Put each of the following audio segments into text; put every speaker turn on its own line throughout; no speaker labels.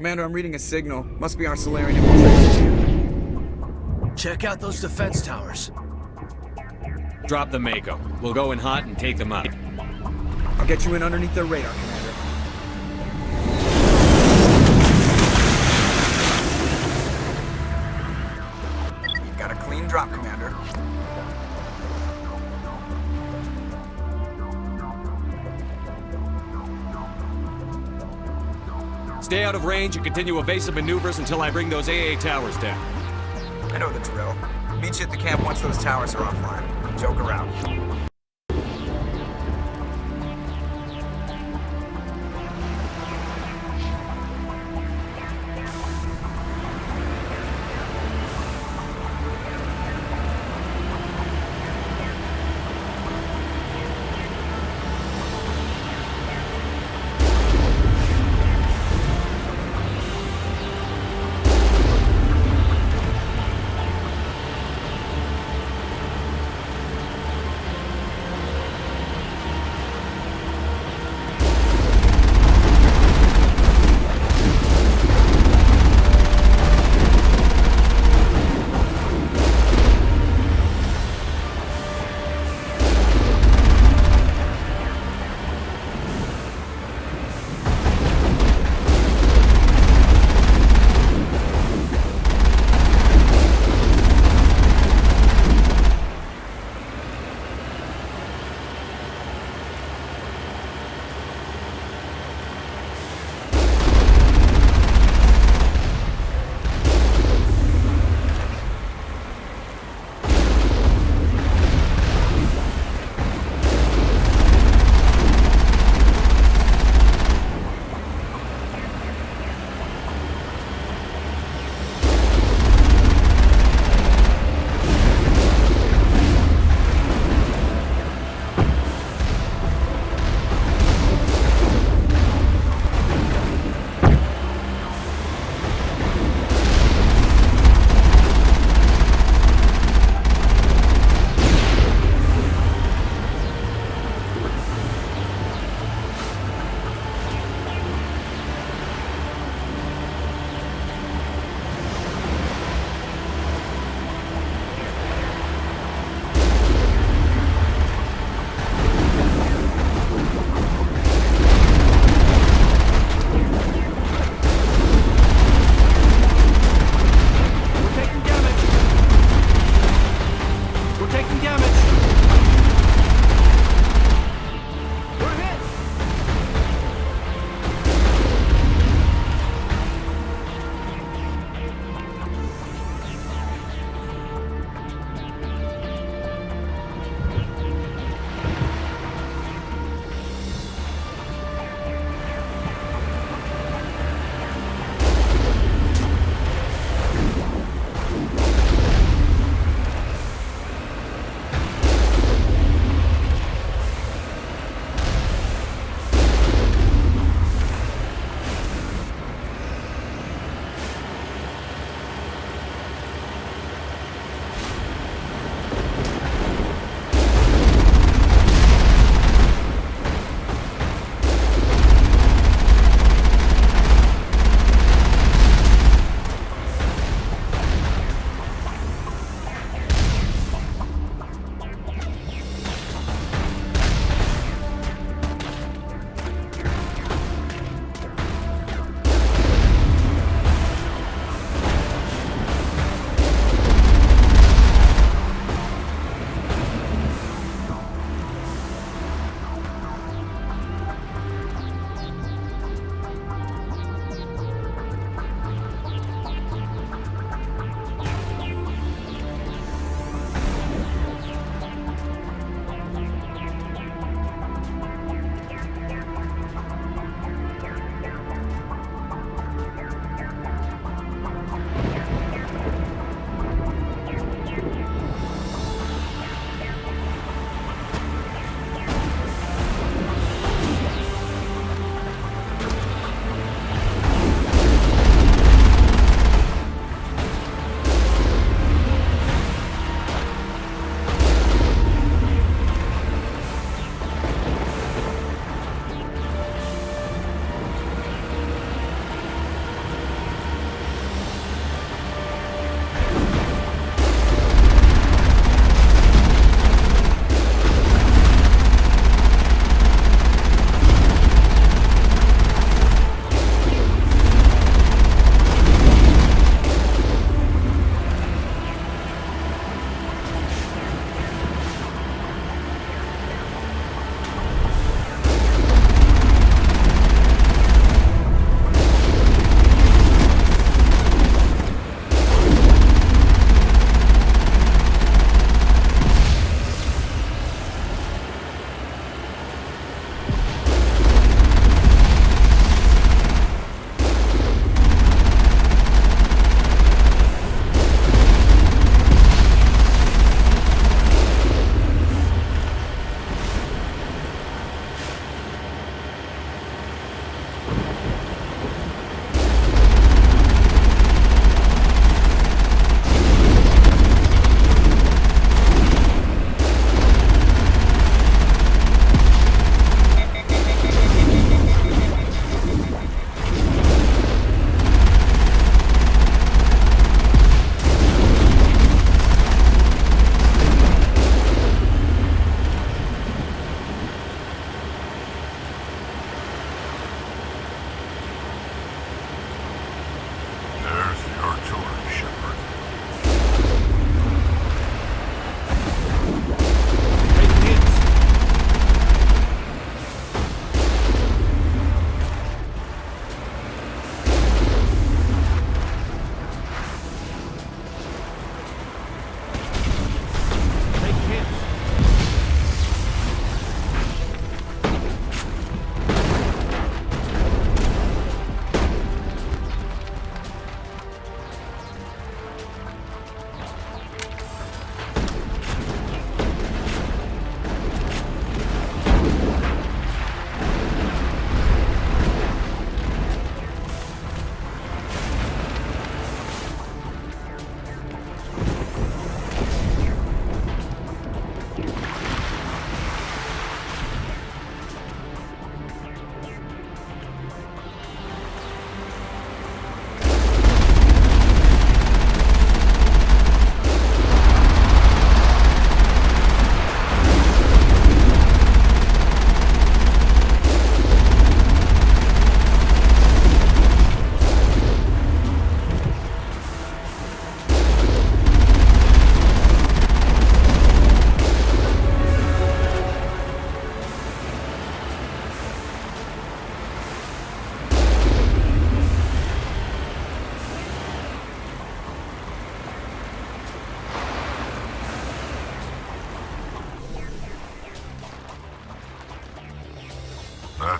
Commander, I'm reading a signal. Must be our Solarian infiltration.
Check out those defense towers.
Drop the Mako. We'll go in hot and take them out.
I'll get you in underneath their radar, Commander. You've got a clean drop, Commander.
Stay out of range and continue evasive maneuvers until I bring those AA towers down.
I know the drill. Meet you at the camp once those towers are offline. Joke around.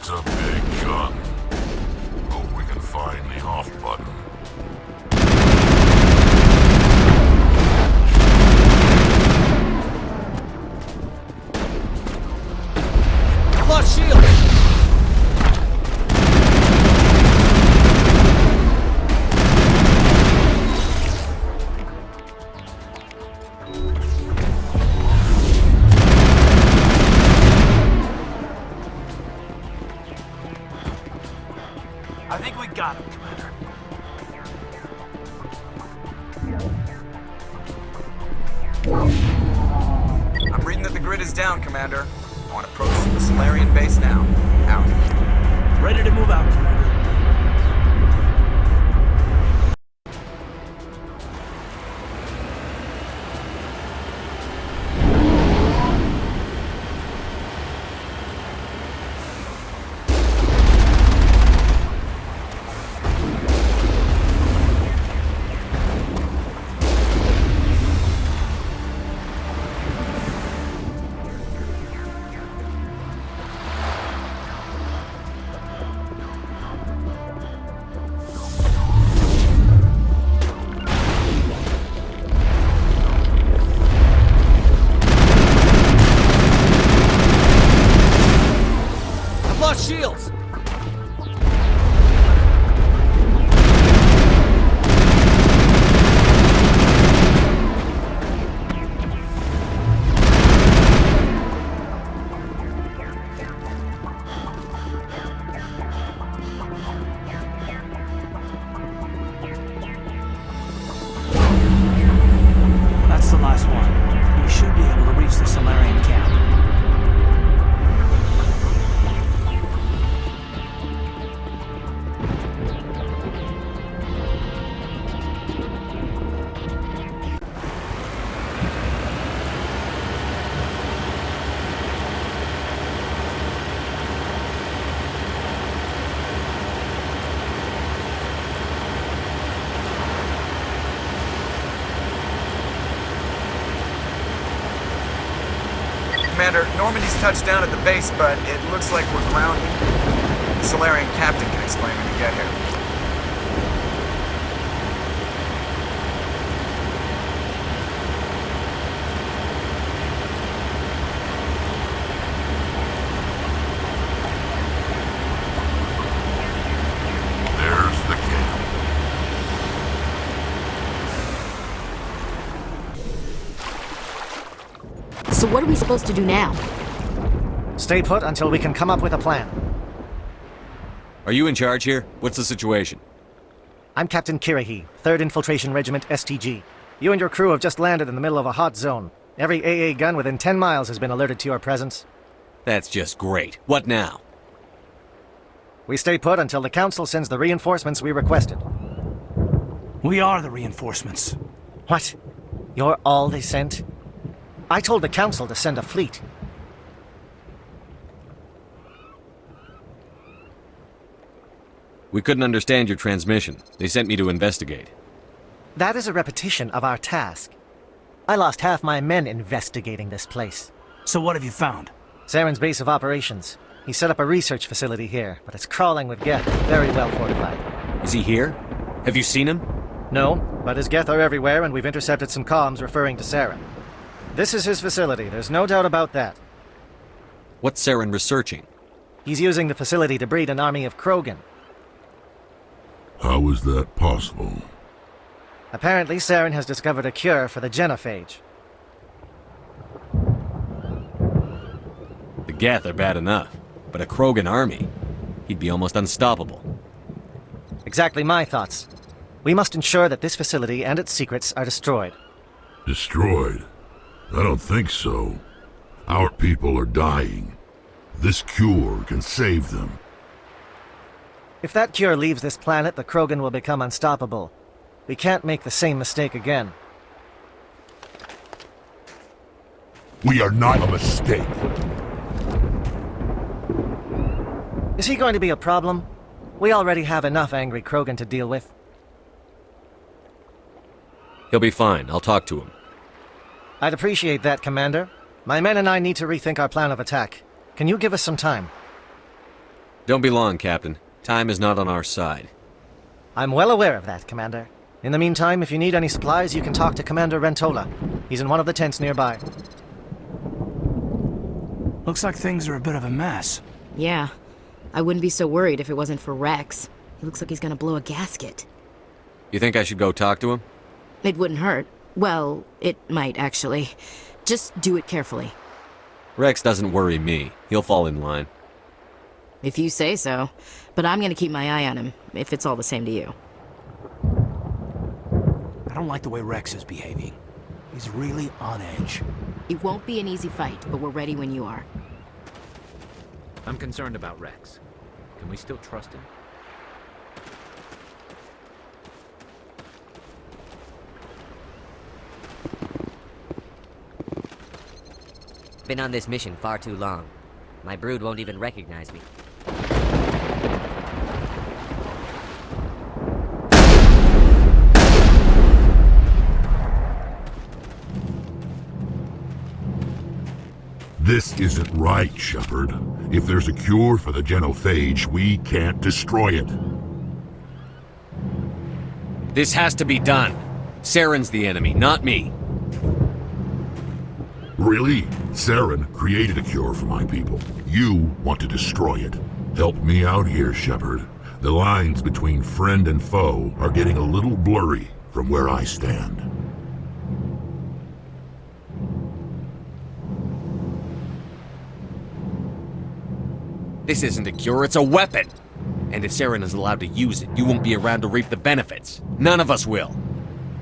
That's a big gun. Hope we can find the off button.
Lost shield!
I think we got him, Commander. I'm reading that the grid is down, Commander. I want to approach the Solarian base now. Out.
Ready to move out, Commander. Shields! That's the last one. We should be able to reach the Solarian camp.
Commander, Normandy's touched down at the base, but it looks like we're grounded. The Solarian captain can explain when we get here.
There's the camp.
So what are we supposed to do now?
Stay put until we can come up with a plan.
Are you in charge here? What's the situation?
I'm Captain Kirrahe, 3rd Infiltration Regiment STG. You and your crew have just landed in the middle of a hot zone. Every AA gun within 10 miles has been alerted to your presence.
That's just great. What now?
We stay put until the Council sends the reinforcements we requested.
We are the reinforcements.
What? You're all they sent? I told the Council to send a fleet.
We couldn't understand your transmission. They sent me to investigate.
That is a repetition of our task. I lost half my men investigating this place.
So what have you found?
Saren's base of operations. He set up a research facility here, but it's crawling with Geth, very well fortified.
Is he here? Have you seen him?
No, but his Geth are everywhere, and we've intercepted some comms referring to Saren. This is his facility, there's no doubt about that.
What's Saren researching?
He's using the facility to breed an army of Krogan.
How is that possible?
Apparently, Saren has discovered a cure for the genophage.
The Geth are bad enough, but a Krogan army? He'd be almost unstoppable.
Exactly my thoughts. We must ensure that this facility and its secrets are destroyed.
Destroyed? I don't think so. Our people are dying. This cure can save them.
If that cure leaves this planet, the Krogan will become unstoppable. We can't make the same mistake again.
We are not a mistake.
Is he going to be a problem? We already have enough angry Krogan to deal with.
He'll be fine. I'll talk to him.
I'd appreciate that, Commander. My men and I need to rethink our plan of attack. Can you give us some time?
Don't be long, Captain. Time is not on our side.
I'm well aware of that, Commander. In the meantime, if you need any supplies, you can talk to Commander Rentola. He's in one of the tents nearby.
Looks like things are a bit of a mess.
Yeah. I wouldn't be so worried if it wasn't for Rex. He looks like he's gonna blow a gasket.
You think I should go talk to him?
It wouldn't hurt. Well, it might, actually. Just do it carefully.
Rex doesn't worry me. He'll fall in line.
If you say so. But I'm gonna keep my eye on him, if it's all the same to you.
I don't like the way Rex is behaving. He's really on edge.
It won't be an easy fight, but we're ready when you are.
I'm concerned about Rex. Can we still trust him?
Been on this mission far too long. My brood won't even recognize me.
This isn't right, Shepard. If there's a cure for the genophage, we can't destroy it.
This has to be done. Saren's the enemy, not me.
Really? Saren created a cure for my people. You want to destroy it. Help me out here, Shepard. The lines between friend and foe are getting a little blurry from where I stand.
This isn't a cure, it's a weapon! And if Saren is allowed to use it, you won't be around to reap the benefits. None of us will.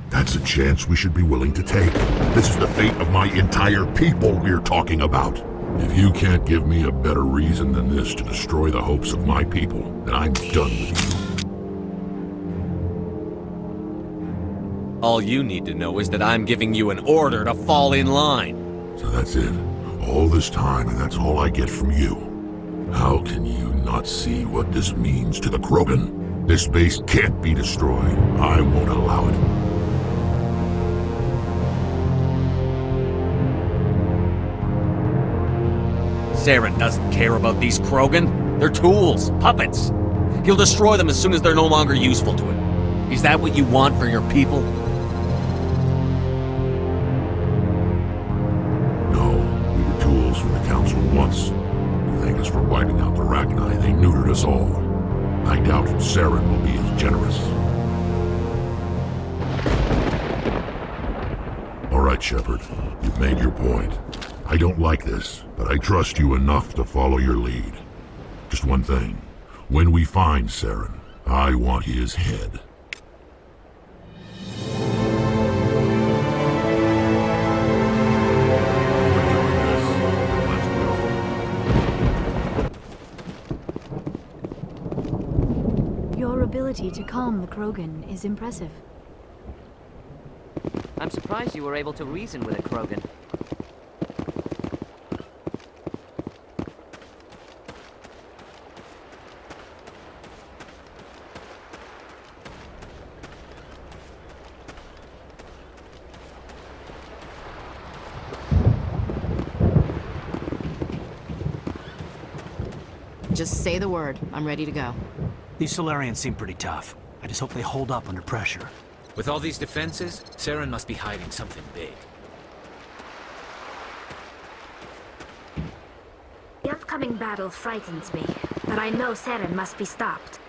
That's a chance we should be willing to take. This is the fate of my entire people we're talking about. If you can't give me a better reason than this to destroy the hopes of my people, then I'm done with you.
All you need to know is that I'm giving you an order to fall in line.
So that's it. All this time, and that's all I get from you. How can you not see what this means to the Krogan? This base can't be destroyed. I won't allow it.
Saren doesn't care about these Krogan. They're tools, puppets. He'll destroy them as soon as they're no longer useful to him. Is that what you want for your people?
No, we were tools for the Council once. Thank us for wiping out the Rachni. They neutered us all. I doubt Saren will be as generous. All right, Shepard. You've made your point. I don't like this, but I trust you enough to follow your lead. Just one thing. When we find Saren, I want his head.
Your ability to calm the Krogan is impressive.
I'm surprised you were able to reason with a Krogan.
Just say the word. I'm ready to go.
These Solarians seem pretty tough. I just hope they hold up under pressure.
With all these defenses, Saren must be hiding something big.
The upcoming battle frightens me, but I know Saren must be stopped.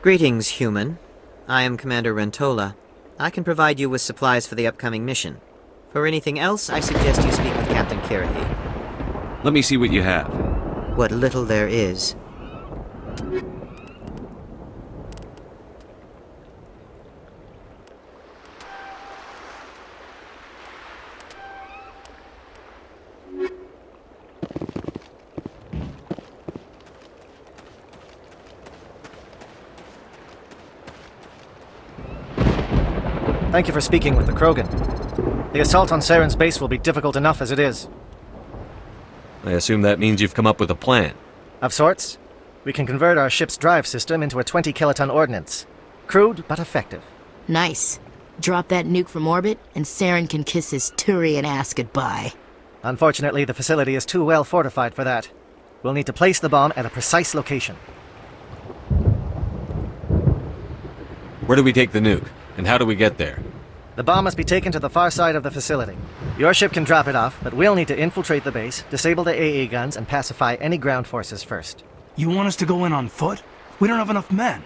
Greetings, human. I am Commander Rentola. I can provide you with supplies for the upcoming mission. For anything else, I suggest you speak with Captain Kirrahe.
Let me see what you have.
What little there is.
Thank you for speaking with the Krogan. The assault on Saren's base will be difficult enough as it is.
I assume that means you've come up with a plan.
Of sorts. We can convert our ship's drive system into a 20-kiloton ordnance. Crude, but effective.
Nice. Drop that nuke from orbit, and Saren can kiss his Turian ass goodbye.
Unfortunately, the facility is too well fortified for that. We'll need to place the bomb at a precise location.
Where do we take the nuke? And how do we get there?
The bomb must be taken to the far side of the facility. Your ship can drop it off, but we'll need to infiltrate the base, disable the AA guns, and pacify any ground forces first.
You want us to go in on foot? We don't have enough men.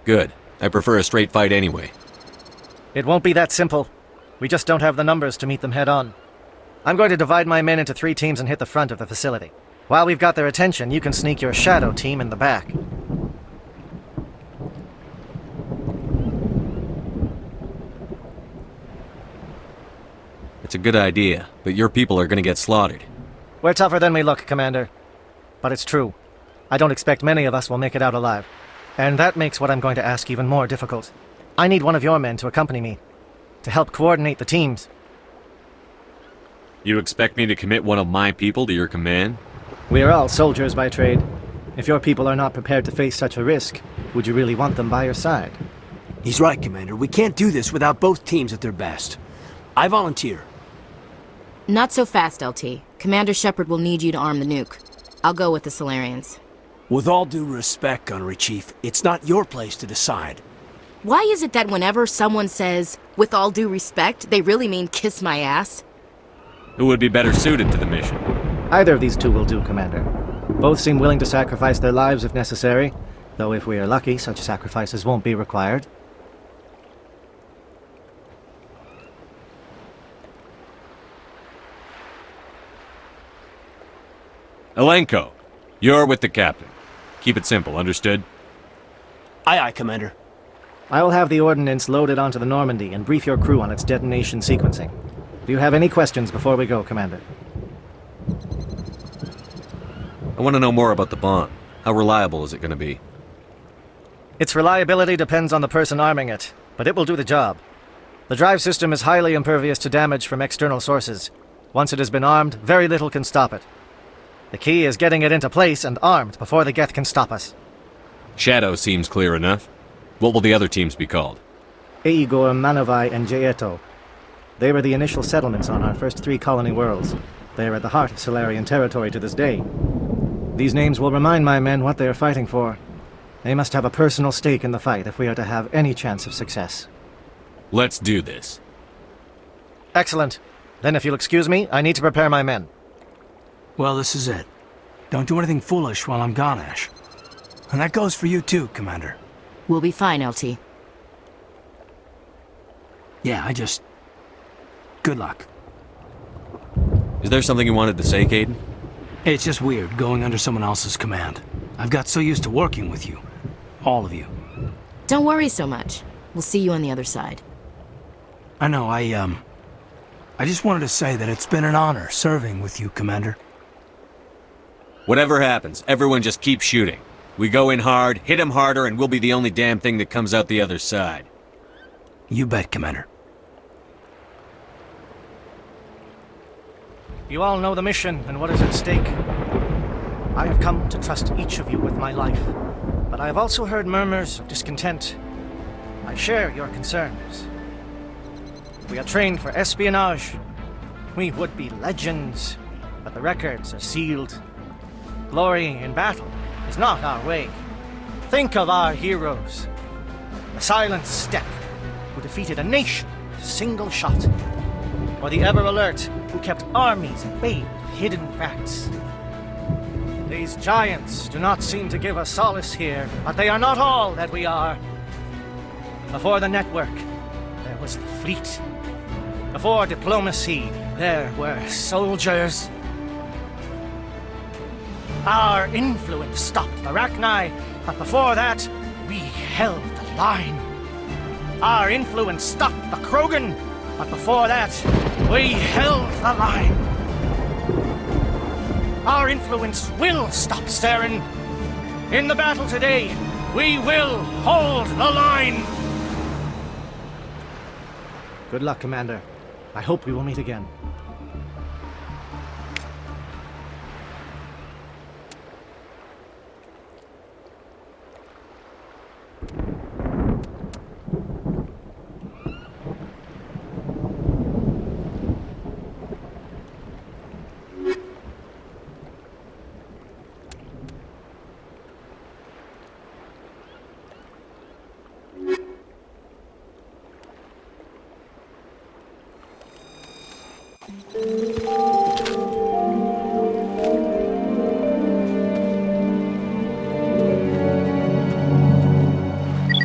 Good. I prefer a straight fight anyway.
It won't be that simple. We just don't have the numbers to meet them head-on. I'm going to divide my men into 3 teams and hit the front of the facility. While we've got their attention, you can sneak your shadow team in the back.
It's a good idea, but your people are gonna get slaughtered.
We're tougher than we look, Commander. But it's true. I don't expect many of us will make it out alive. And that makes what I'm going to ask even more difficult. I need one of your men to accompany me, to help coordinate the teams.
You expect me to commit one of my people to your command?
We are all soldiers by trade. If your people are not prepared to face such a risk, would you really want them by your side?
He's right, Commander. We can't do this without both teams at their best. I volunteer.
Not so fast, LT. Commander Shepard will need you to arm the nuke. I'll go with the Solarians.
With all due respect, Gunnery Chief, it's not your place to decide.
Why is it that whenever someone says, with all due respect, they really mean kiss my ass?
Who would be better suited to the mission?
Either of these 2 will do, Commander. Both seem willing to sacrifice their lives if necessary, though if we are lucky, such sacrifices won't be required.
Alenko, you're with the captain. Keep it simple, understood?
Aye, aye, Commander.
I will have the ordnance loaded onto the Normandy and brief your crew on its detonation sequencing. Do you have any questions before we go, Commander?
I want to know more about the bomb. How reliable is it going to be?
Its reliability depends on the person arming it, but it will do the job. The drive system is highly impervious to damage from external sources. Once it has been armed, very little can stop it. The key is getting it into place and armed before the Geth can stop us.
Shadow seems clear enough. What will the other teams be called?
Eigor, Manovai, and Jaeto. They were the initial settlements on our first 3 colony worlds. They are at the heart of Solarian territory to this day. These names will remind my men what they are fighting for. They must have a personal stake in the fight if we are to have any chance of success.
Let's do this.
Excellent. Then if you'll excuse me, I need to prepare my men.
Well, this is it. Don't do anything foolish while I'm gone, Ash. And that goes for you too, Commander.
We'll be fine, LT.
Yeah, good luck.
Is there something you wanted to say, Caden?
It's just weird going under someone else's command. I've got so used to working with you. All of you.
Don't worry so much. We'll see you on the other side.
I know, I just wanted to say that it's been an honor serving with you, Commander.
Whatever happens, everyone just keep shooting. We go in hard, hit him harder, and we'll be the only damn thing that comes out the other side.
You bet, Commander.
You all know the mission and what is at stake. I have come to trust each of you with my life, but I have also heard murmurs of discontent. I share your concerns. We are trained for espionage. We would be legends, but the records are sealed. Glory in battle is not our way. Think of our heroes. The silent step who defeated a nation with a single shot. Or the ever-alert who kept armies at bay with hidden facts. These giants do not seem to give us solace here, but they are not all that we are. Before the network, there was the fleet. Before diplomacy, there were soldiers. Our influence stopped the Rachni, but before that, we held the line. Our influence stopped the Krogan, but before that, we held the line. Our influence will stop Saren. In the battle today, we will hold the line. Good luck, Commander. I hope we will meet again.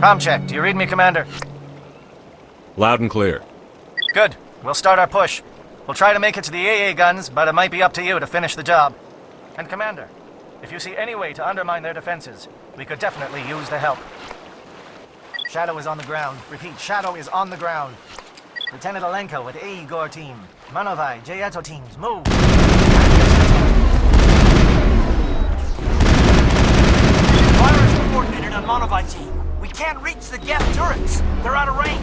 Com check. Do you read me, Commander?
Loud and clear.
Good. We'll start our push. We'll try to make it to the AA guns, but it might be up to you to finish the job. And Commander, if you see any way to undermine their defenses, we could definitely use the help. Shadow is on the ground. Repeat, Shadow is on the ground. Lieutenant Alenko with AE Gore team. Manovai, Jayeto teams, move!
Fire is coordinated on Monovite team. We can't reach the gas turrets. They're out of range.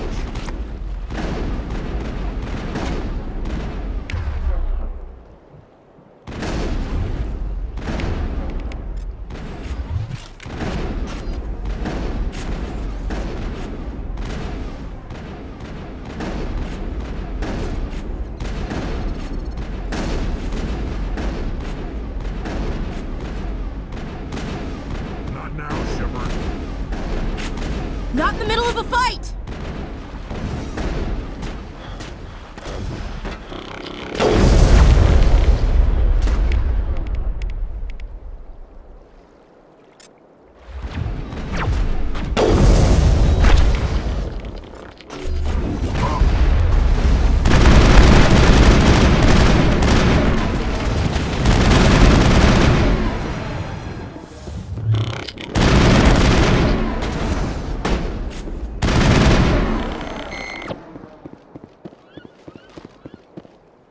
Not now, Shepard.
Not in the middle of a fight!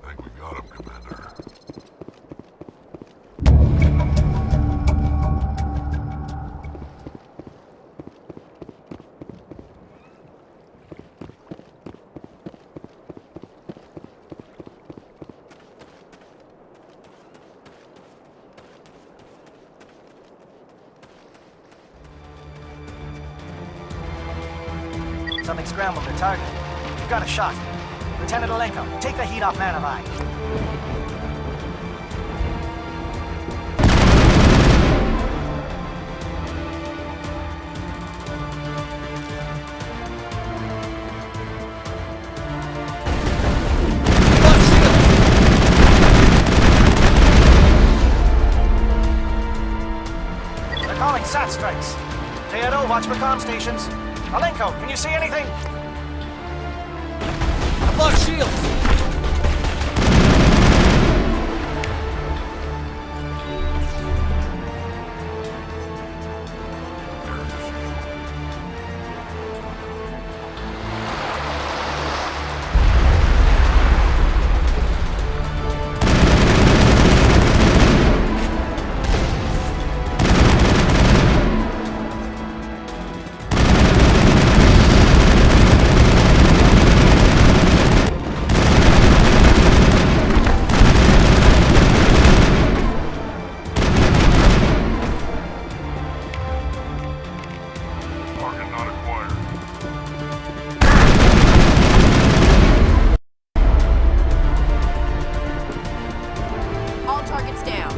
I think we got him, Commander.
Something scrambled the target. We've got a shot. Lieutenant Alenko, take the heat off Manovai. They're calling SAT strikes. Jayeto, watch for comm stations. Alenko, can you see anything?
I've lost shields!
Target not acquired.
All targets down.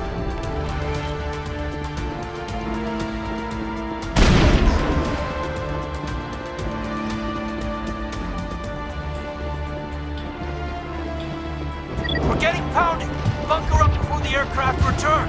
We're getting pounded. Bunker up before the aircraft return.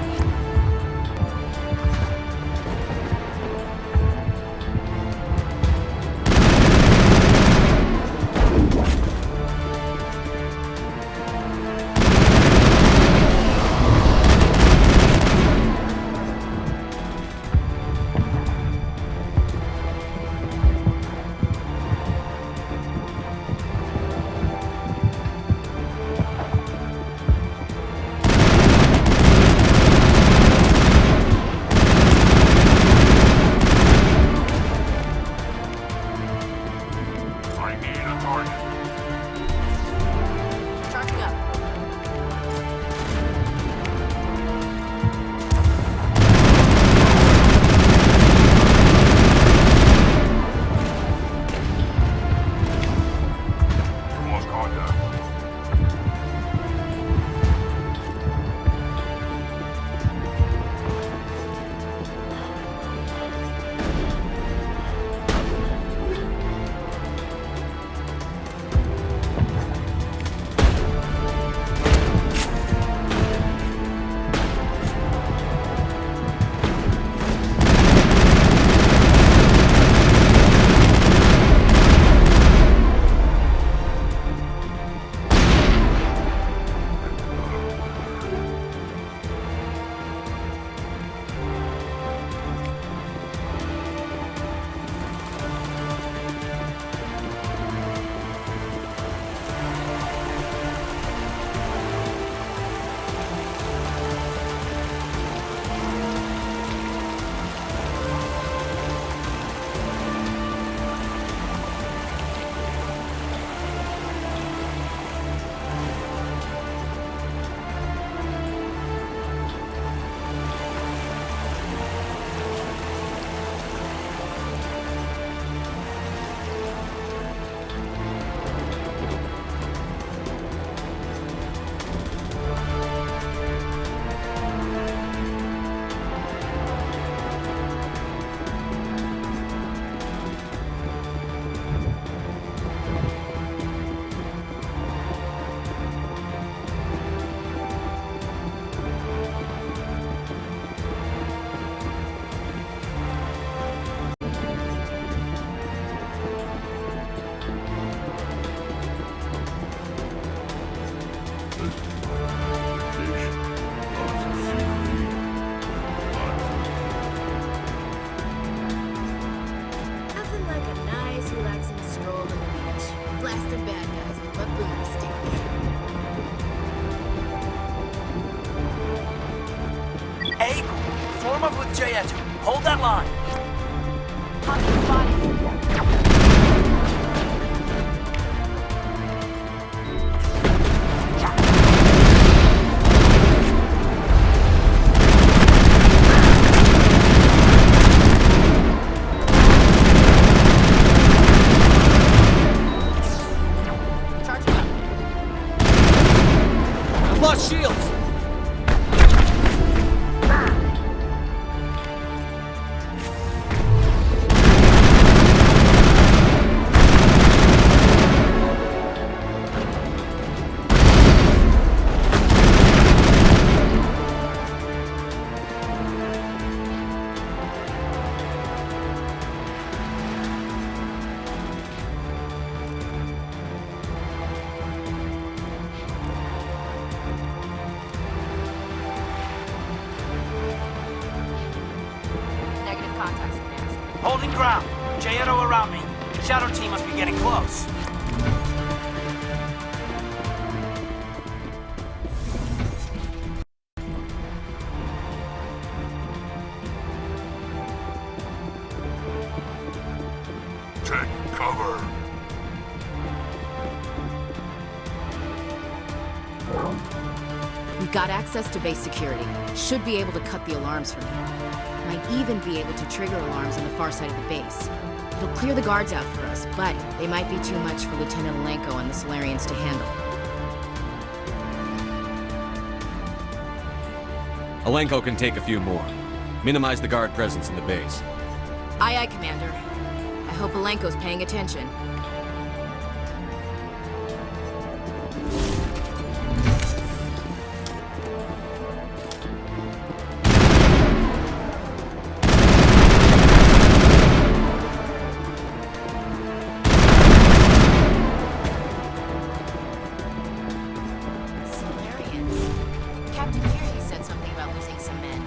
Form up with Jayetu. Hold that line.
Hostile spotted.
Lost shields!
Negative contacts.
Holding ground. Jayetu around me. Shadow team must be getting close.
Take cover.
We've got access to base security. Should be able to cut the alarms for me. Might even be able to trigger alarms on the far side of the base. It'll clear the guards out for us, but they might be too much for Lieutenant Alenko and the Solarians to handle.
Alenko can take a few more. Minimize the guard presence in the base.
Aye, aye, Commander. I hope Alenko's paying attention. Solarians. Captain Kirrahe said something about losing some men.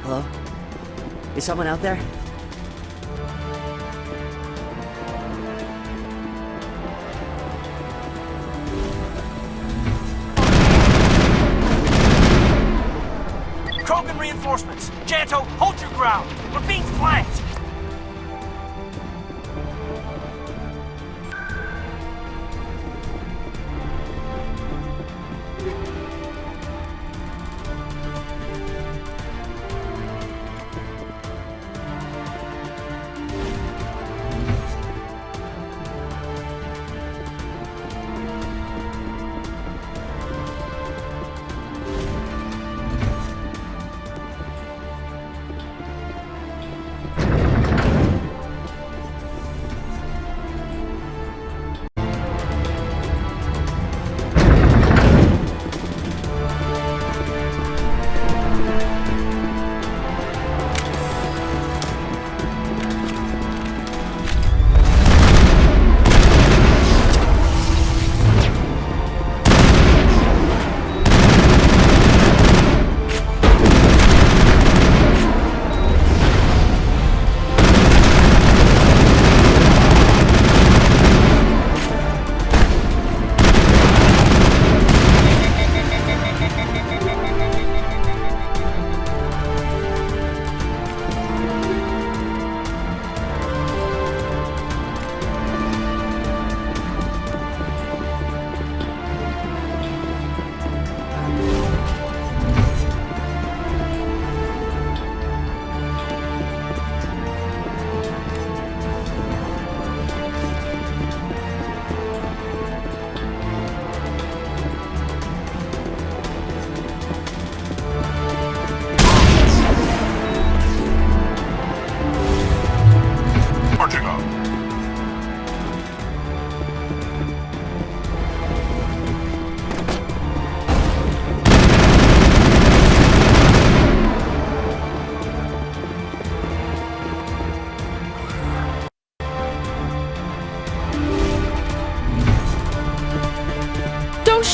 Hello? Is someone out there?
Krogan reinforcements. Jayetu, hold your ground. We're being flanked.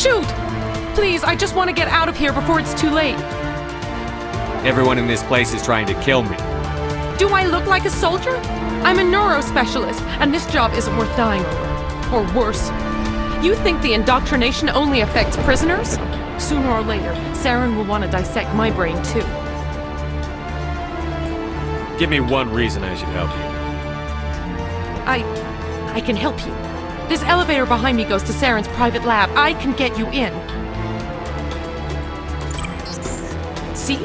shoot! Please, I just want to get out of here before it's too late.
Everyone in this place is trying to kill me.
Do I look like a soldier? I'm a neuro-specialist, and this job isn't worth dying over. Or worse. You think the indoctrination only affects prisoners? Sooner or later, Saren will want to dissect my brain too.
Give me one reason I should help you.
I can help you. This elevator behind me goes to Saren's private lab. I can get you in. See?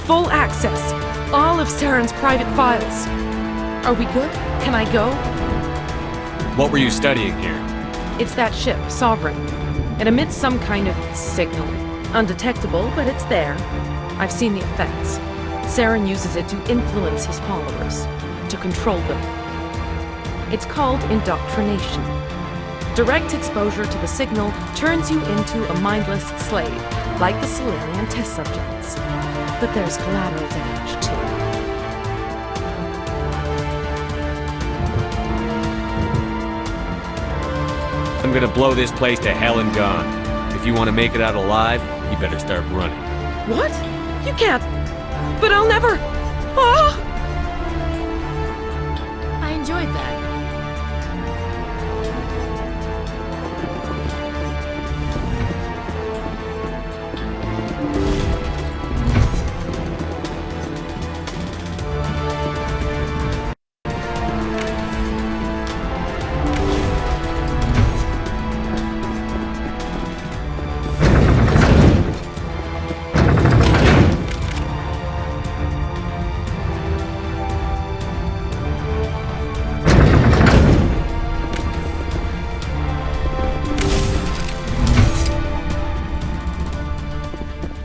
Full access. All of Saren's private files. Are we good? Can I go?
What were you studying here?
It's that ship, Sovereign. It emits some kind of signal. Undetectable, but it's there. I've seen the effects. Saren uses it to influence his followers, to control them. It's called indoctrination. Direct exposure to the signal turns you into a mindless slave, like the Solarian test subjects. But there's collateral damage, too.
I'm gonna blow this place to hell and gone. If you want to make it out alive, you better start running.
What? You can't. But I'll never. Ah!
I enjoyed that.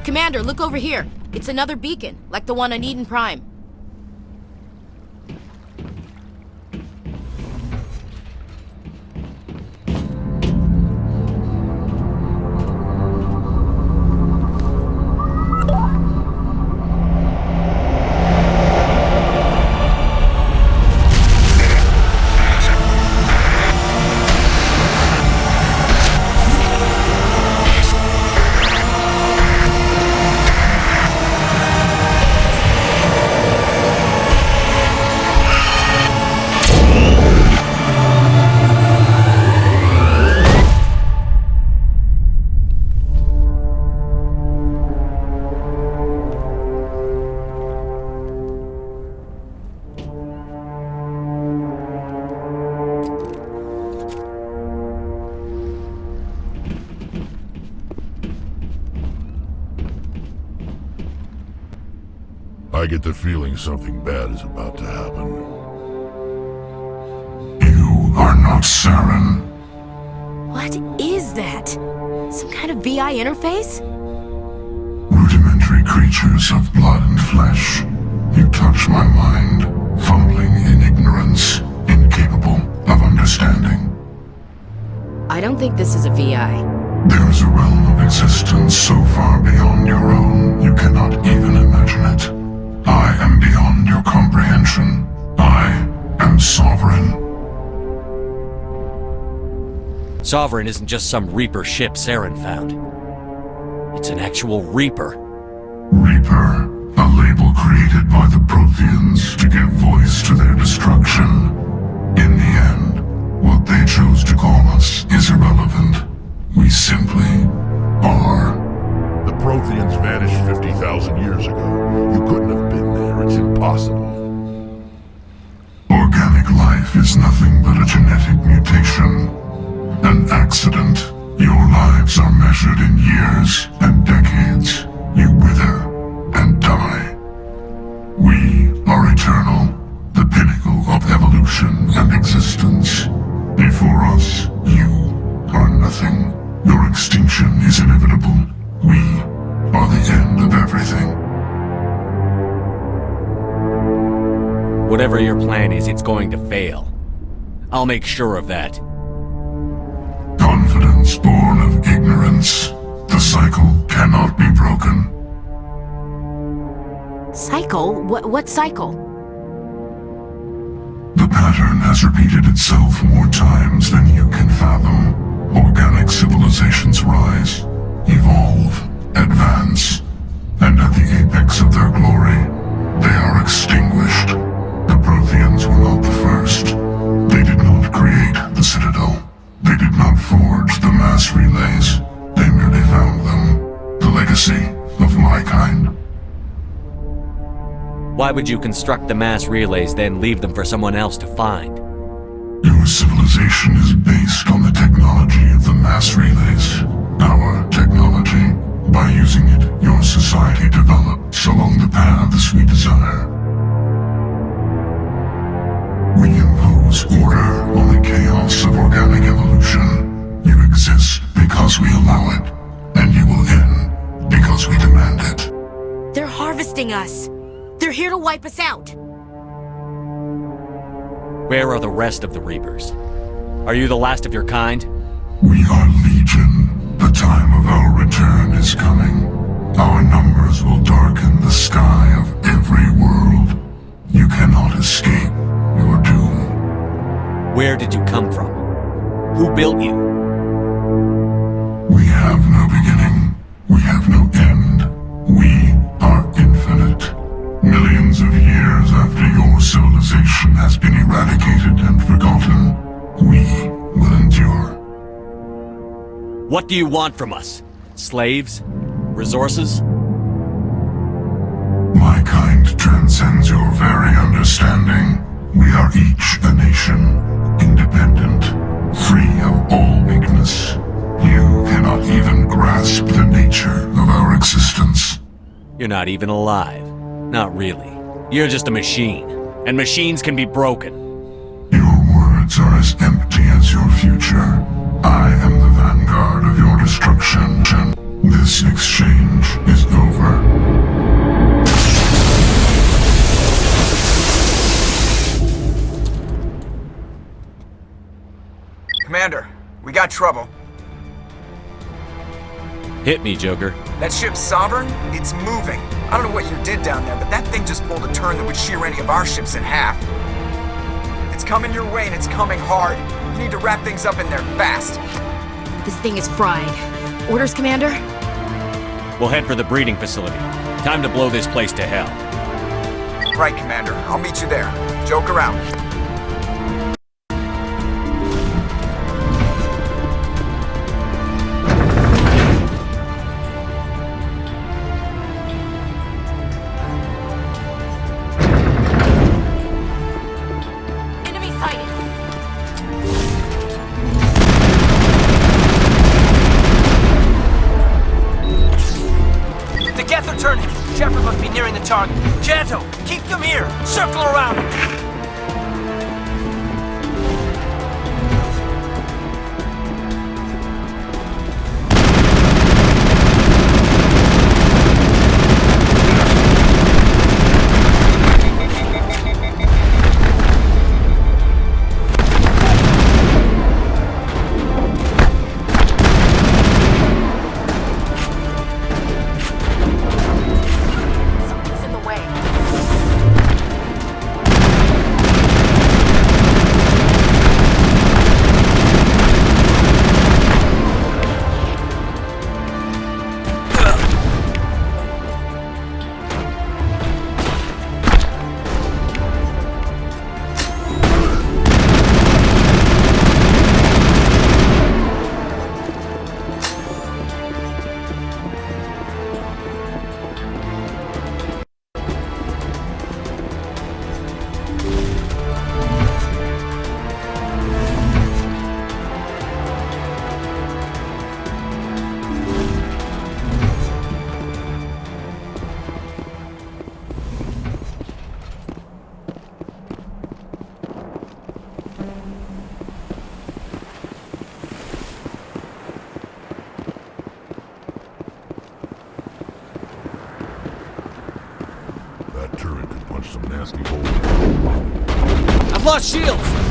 Commander, look over here. It's another beacon, like the one on Eden Prime.
I get the feeling something bad is about to happen.
You are not Saren.
What is that? Some kind of VI interface?
Rudimentary creatures of blood and flesh. You touch my mind, fumbling in ignorance, incapable of understanding.
I don't think this is a VI.
There is a realm of existence so far beyond your own, you cannot even imagine it. I am beyond your comprehension. I am Sovereign.
Sovereign isn't just some Reaper ship Saren found. It's an actual Reaper.
Reaper, a label created by the Protheans to give voice to their destruction. In the end, what they chose to call us is irrelevant. We simply are.
The Protheans vanished 50,000 years ago. You couldn't have been there. It's impossible.
Organic life is nothing but a genetic mutation. An accident. Your lives are measured in years and decades. You wither and die. We are eternal, the pinnacle of evolution and existence. Before us, you are nothing. Your extinction is inevitable. We are the end of everything.
Whatever your plan is, it's going to fail. I'll make sure of that.
Confidence born of ignorance. The cycle cannot be broken.
Cycle? What cycle?
The pattern has repeated itself more times than you can fathom. Organic civilizations rise
Why would you construct the mass relays, then leave them for someone else to find?
Your civilization is based on the technology of the mass relays. Our technology. By using it, your society develops along the paths we desire. We impose order on the chaos of organic evolution. You exist because we allow it, and you will end because we demand it.
They're harvesting us. They're here to wipe us out.
Where are the rest of the Reapers? Are you the last of your kind?
We are Legion. The time of our return is coming. Our numbers will darken the sky of every world. You cannot escape your doom.
Where did you come from? Who built you?
We have no beginning. We have no end. We are infinite. Millions of years after your civilization has been eradicated and forgotten, we will endure.
What do you want from us? Slaves? Resources?
My kind transcends your very understanding. We are each a nation, independent, free of all weakness. You cannot even grasp the nature of our existence.
You're not even alive. Not really. You're just a machine. And machines can be broken.
Your words are as empty as your future. I am the vanguard of your destruction. This exchange is over.
Commander, we got trouble.
Hit me, Joker.
That ship's Sovereign? It's moving. I don't know what you did down there, but that thing just pulled a turn that would shear any of our ships in half. It's coming your way and it's coming hard. You need to wrap things up in there fast.
This thing is fried. Orders, Commander?
We'll head for the breeding facility. Time to blow this place to hell.
Right, Commander. I'll meet you there. Joker out.
Shepard must be nearing the target. Janto, keep them here! Circle around him!
I've lost shields!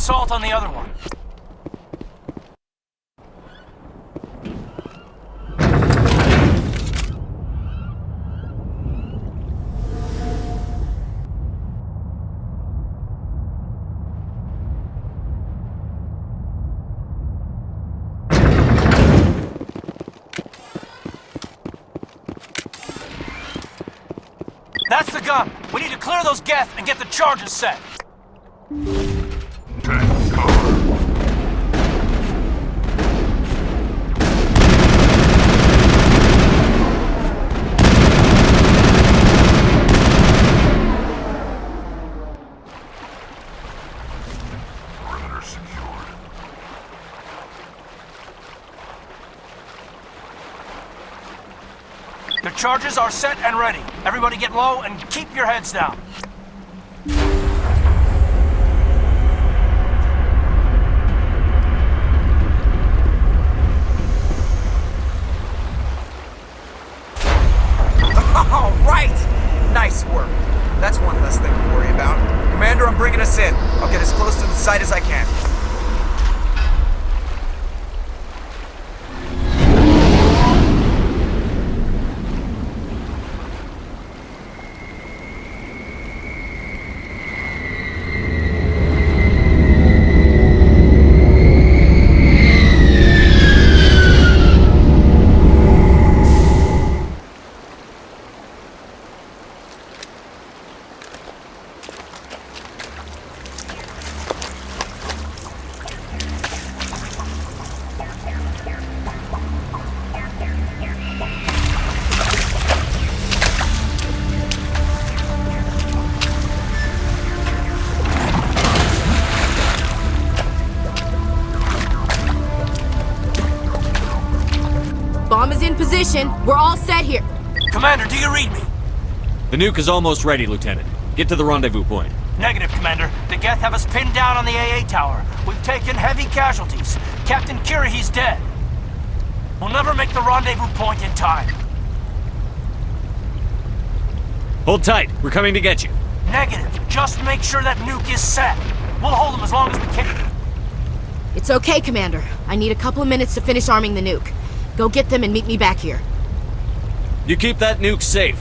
assault on the other one. That's the gun. We need to clear those geth and get the charges set.
Take cover.
Perimeter secured.
The charges are set and ready. Everybody get low and keep your heads down.
All right! Nice work. That's one less thing to worry about. Commander, I'm bringing us in. I'll get as close to the site as I can.
Bomb is in position. We're all set here.
Commander, do you read me?
The nuke is almost ready, Lieutenant. Get to the rendezvous point.
Negative, Commander. The Geth have us pinned down on the AA tower. We've taken heavy casualties. Captain Kirrahe's dead. We'll never make the rendezvous point in time.
Hold tight. We're coming to get you.
Negative. Just make sure that nuke is set. We'll hold them as long as we can.
It's okay, Commander. I need a couple of minutes to finish arming the nuke. Go get them and meet me back here.
You keep that nuke safe.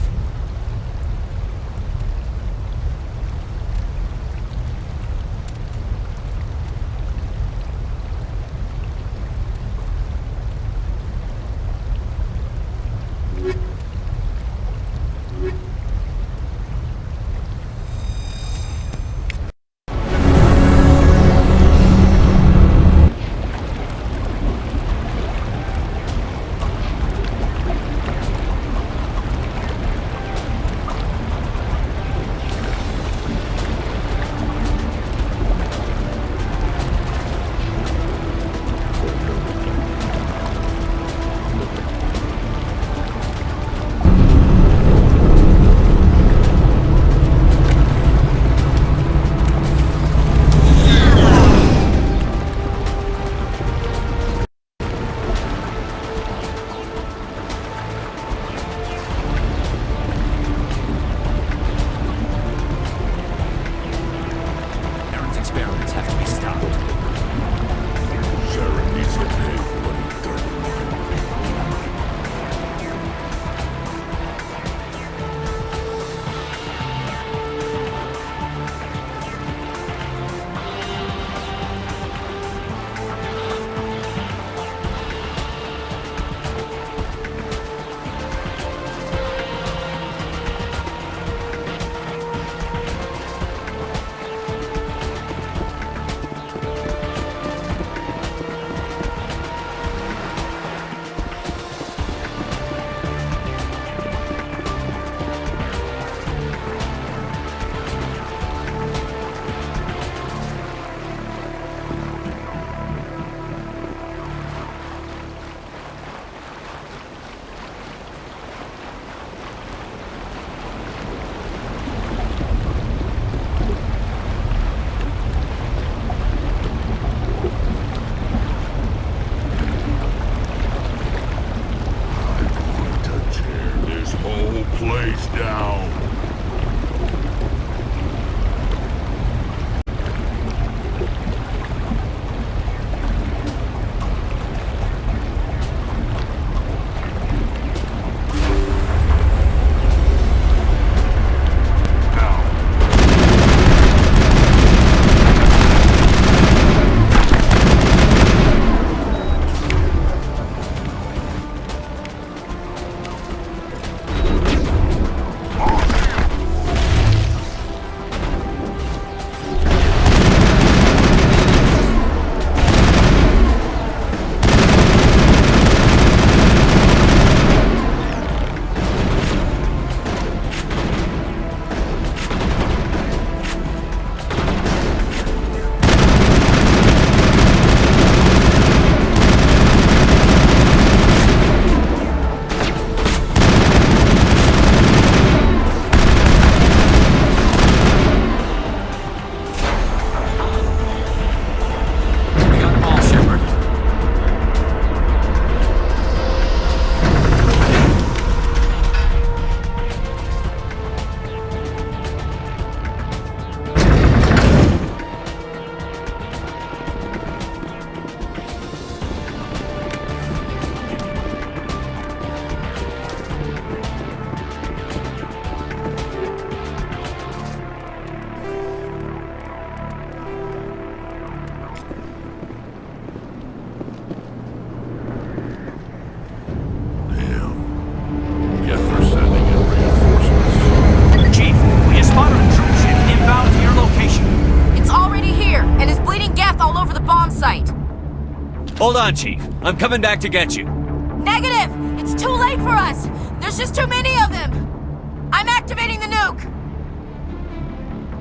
Hold on, Chief. I'm coming back to get you.
Negative! It's too late for us! There's just too many of them! I'm activating the nuke!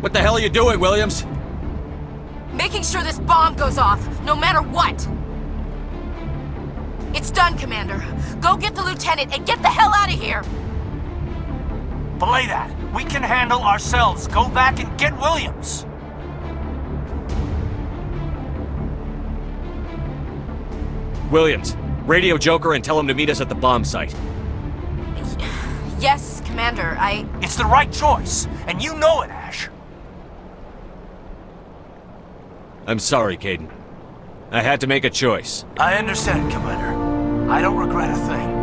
What the hell are you doing, Williams?
Making sure this bomb goes off, no matter what! It's done, Commander. Go get the lieutenant and get the hell out of here!
Belay that. We can handle ourselves. Go back and get Williams.
Williams, radio Joker and tell him to meet us at the bomb site.
Yes, Commander,
It's the right choice, and you know it, Ash.
I'm sorry, Caden. I had to make a choice.
I understand, Commander. I don't regret a thing.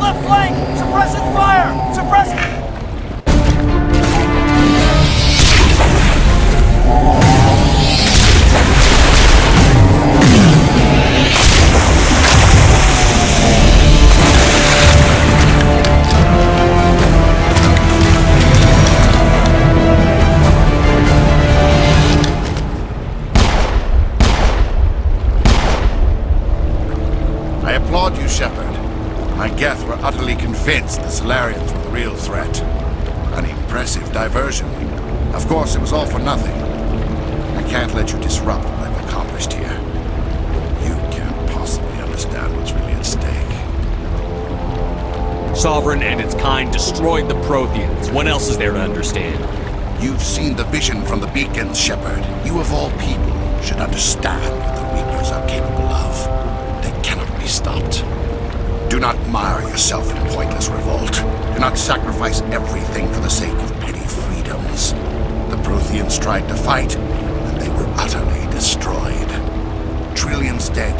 Left flank! Suppressing fire! Suppressing...
I applaud you, Shepard. My Geth were utterly convinced the Solarians were the real threat. An impressive diversion. Of course, it was all for nothing. I can't let you disrupt what I've accomplished here. You can't possibly understand what's really at stake.
Sovereign and its kind destroyed the Protheans. What else is there to understand?
You've seen the vision from the beacons, Shepard. You of all people should understand what the Reapers are capable of. They cannot be stopped. Do not mire yourself in pointless revolt. Do not sacrifice everything for the sake of petty freedoms. The Protheans tried to fight, and they were utterly destroyed. Trillions dead.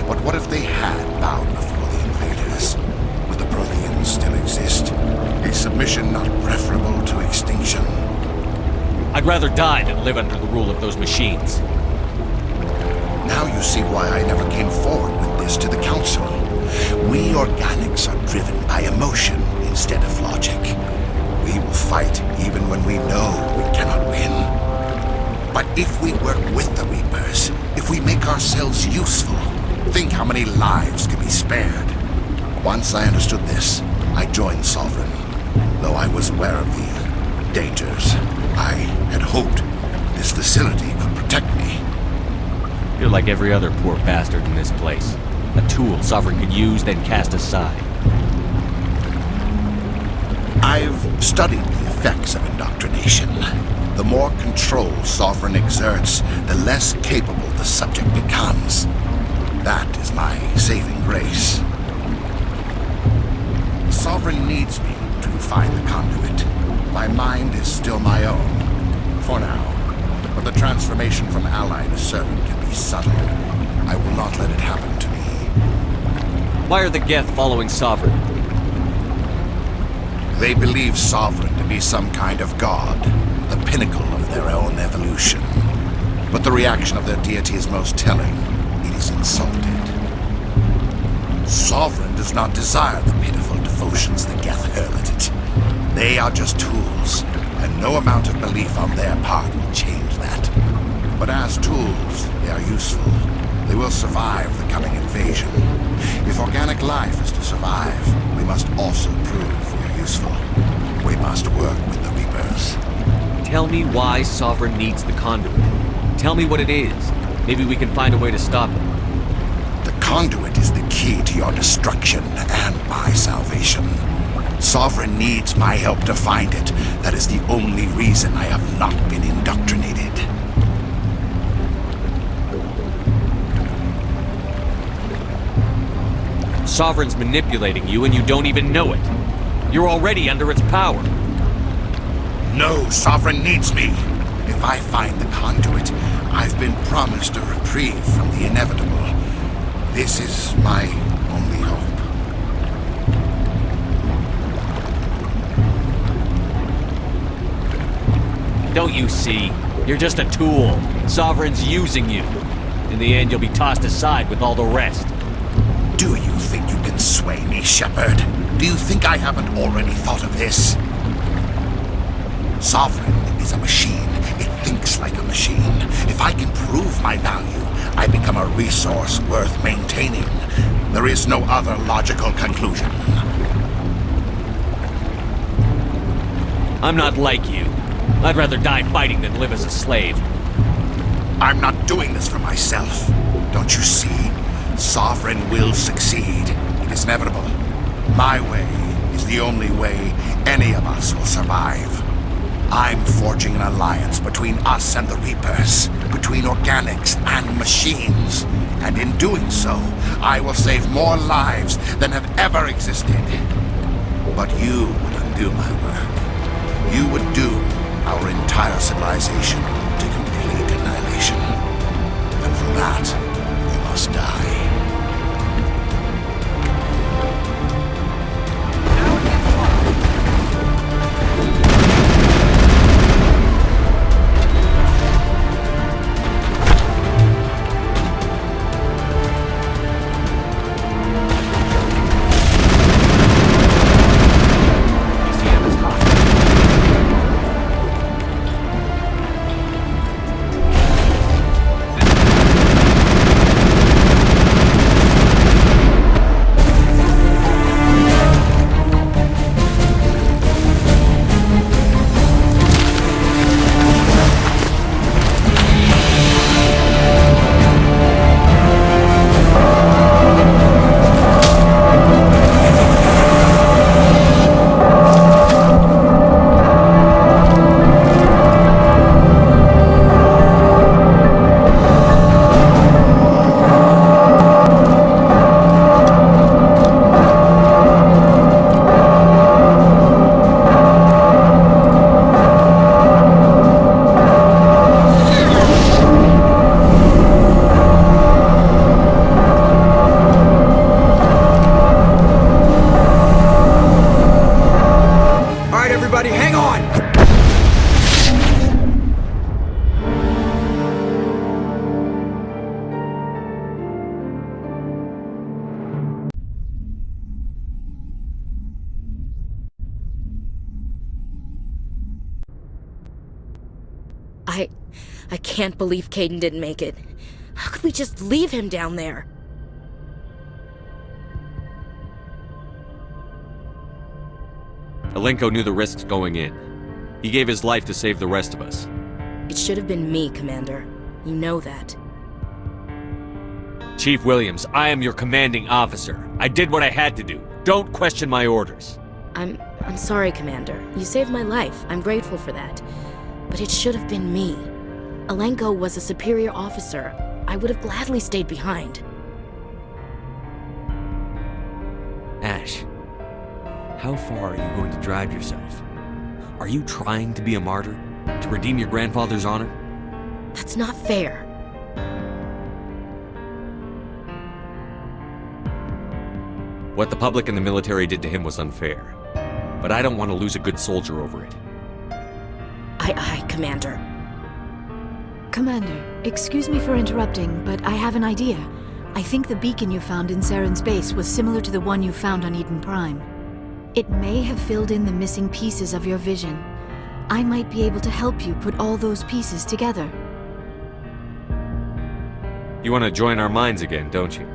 But what if they had bowed before the invaders? Would the Protheans still exist? A submission not preferable to extinction?
I'd rather die than live under the rule of those machines.
Now you see why I never came forward with this to the Council. We organics are driven by emotion instead of logic. We will fight even when we know we cannot win. But if we work with the Reapers, if we make ourselves useful, think how many lives could be spared. Once I understood this, I joined Sovereign. Though I was aware of the dangers, I had hoped this facility could protect me.
You're like every other poor bastard in this place. A tool Sovereign could use, then cast aside.
I've studied the effects of indoctrination. The more control Sovereign exerts, the less capable the subject becomes. That is my saving grace. Sovereign needs me to find the conduit. My mind is still my own, for now. But the transformation from ally to servant can be subtle. I will not let it happen to me.
Why are the Geth following Sovereign?
They believe Sovereign to be some kind of god, the pinnacle of their own evolution. But the reaction of their deity is most telling. It is insulted. Sovereign does not desire the pitiful devotions the Geth hurl at it. They are just tools, and no amount of belief on their part will change that. But as tools, they are useful. They will survive the coming invasion. If organic life is to survive, we must also prove we are useful. We must work with the Reapers.
Tell me why Sovereign needs the conduit. Tell me what it is. Maybe we can find a way to stop it.
The conduit is the key to your destruction and my salvation. Sovereign needs my help to find it. That is the only reason I have not been indoctrinated.
Sovereign's manipulating you and you don't even know it. You're already under its power.
No, Sovereign needs me. If I find the conduit, I've been promised a reprieve from the inevitable. This is my only hope.
Don't you see? You're just a tool. Sovereign's using you. In the end, you'll be tossed aside with all the rest.
Do you think you can sway me, Shepard? Do you think I haven't already thought of this? Sovereign is a machine. It thinks like a machine. If I can prove my value, I become a resource worth maintaining. There is no other logical conclusion.
I'm not like you. I'd rather die fighting than live as a slave.
I'm not doing this for myself. Don't you see? Sovereign will succeed. It is inevitable. My way is the only way any of us will survive. I'm forging an alliance between us and the Reapers, between organics and machines. And in doing so, I will save more lives than have ever existed. But you would undo my work. You would doom our entire civilization to complete annihilation. And for that, you must die.
I can't believe Caden didn't make it. How could we just leave him down there?
Alenko knew the risks going in. He gave his life to save the rest of us.
It should have been me, Commander. You know that.
Chief Williams, I am your commanding officer. I did what I had to do. Don't question my orders.
I'm sorry, Commander. You saved my life. I'm grateful for that. But it should have been me. Alenko was a superior officer. I would have gladly stayed behind.
Ash, how far are you going to drive yourself? Are you trying to be a martyr? To redeem your grandfather's honor?
That's not fair.
What the public and the military did to him was unfair. but I don't want to lose a good soldier over it.
Aye, Commander.
Commander, excuse me for interrupting, but I have an idea. I think the beacon you found in Saren's base was similar to the one you found on Eden Prime. It may have filled in the missing pieces of your vision. I might be able to help you put all those pieces together.
You want to join our minds again, don't you?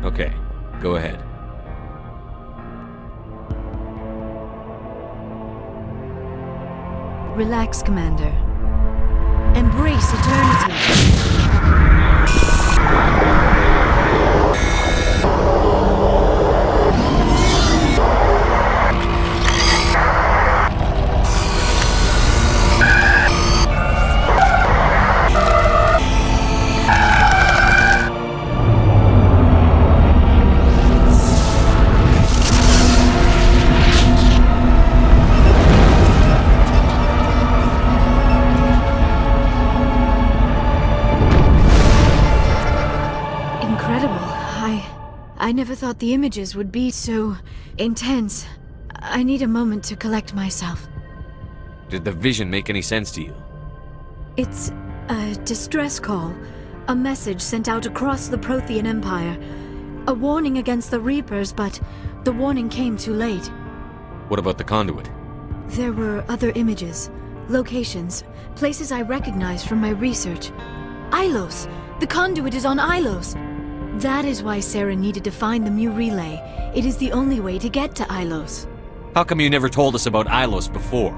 Okay, go ahead.
Relax, Commander. Embrace eternity. I never thought the images would be so intense. I need a moment to collect myself.
Did the vision make any sense to you?
It's a distress call. A message sent out across the Prothean Empire. A warning against the Reapers, but the warning came too late.
What about the conduit?
There were other images, locations, places I recognized from my research. Ilos! The conduit is on Ilos! That is why Saren needed to find the Mu relay. It is the only way to get to Ilos.
How come you never told us about Ilos before?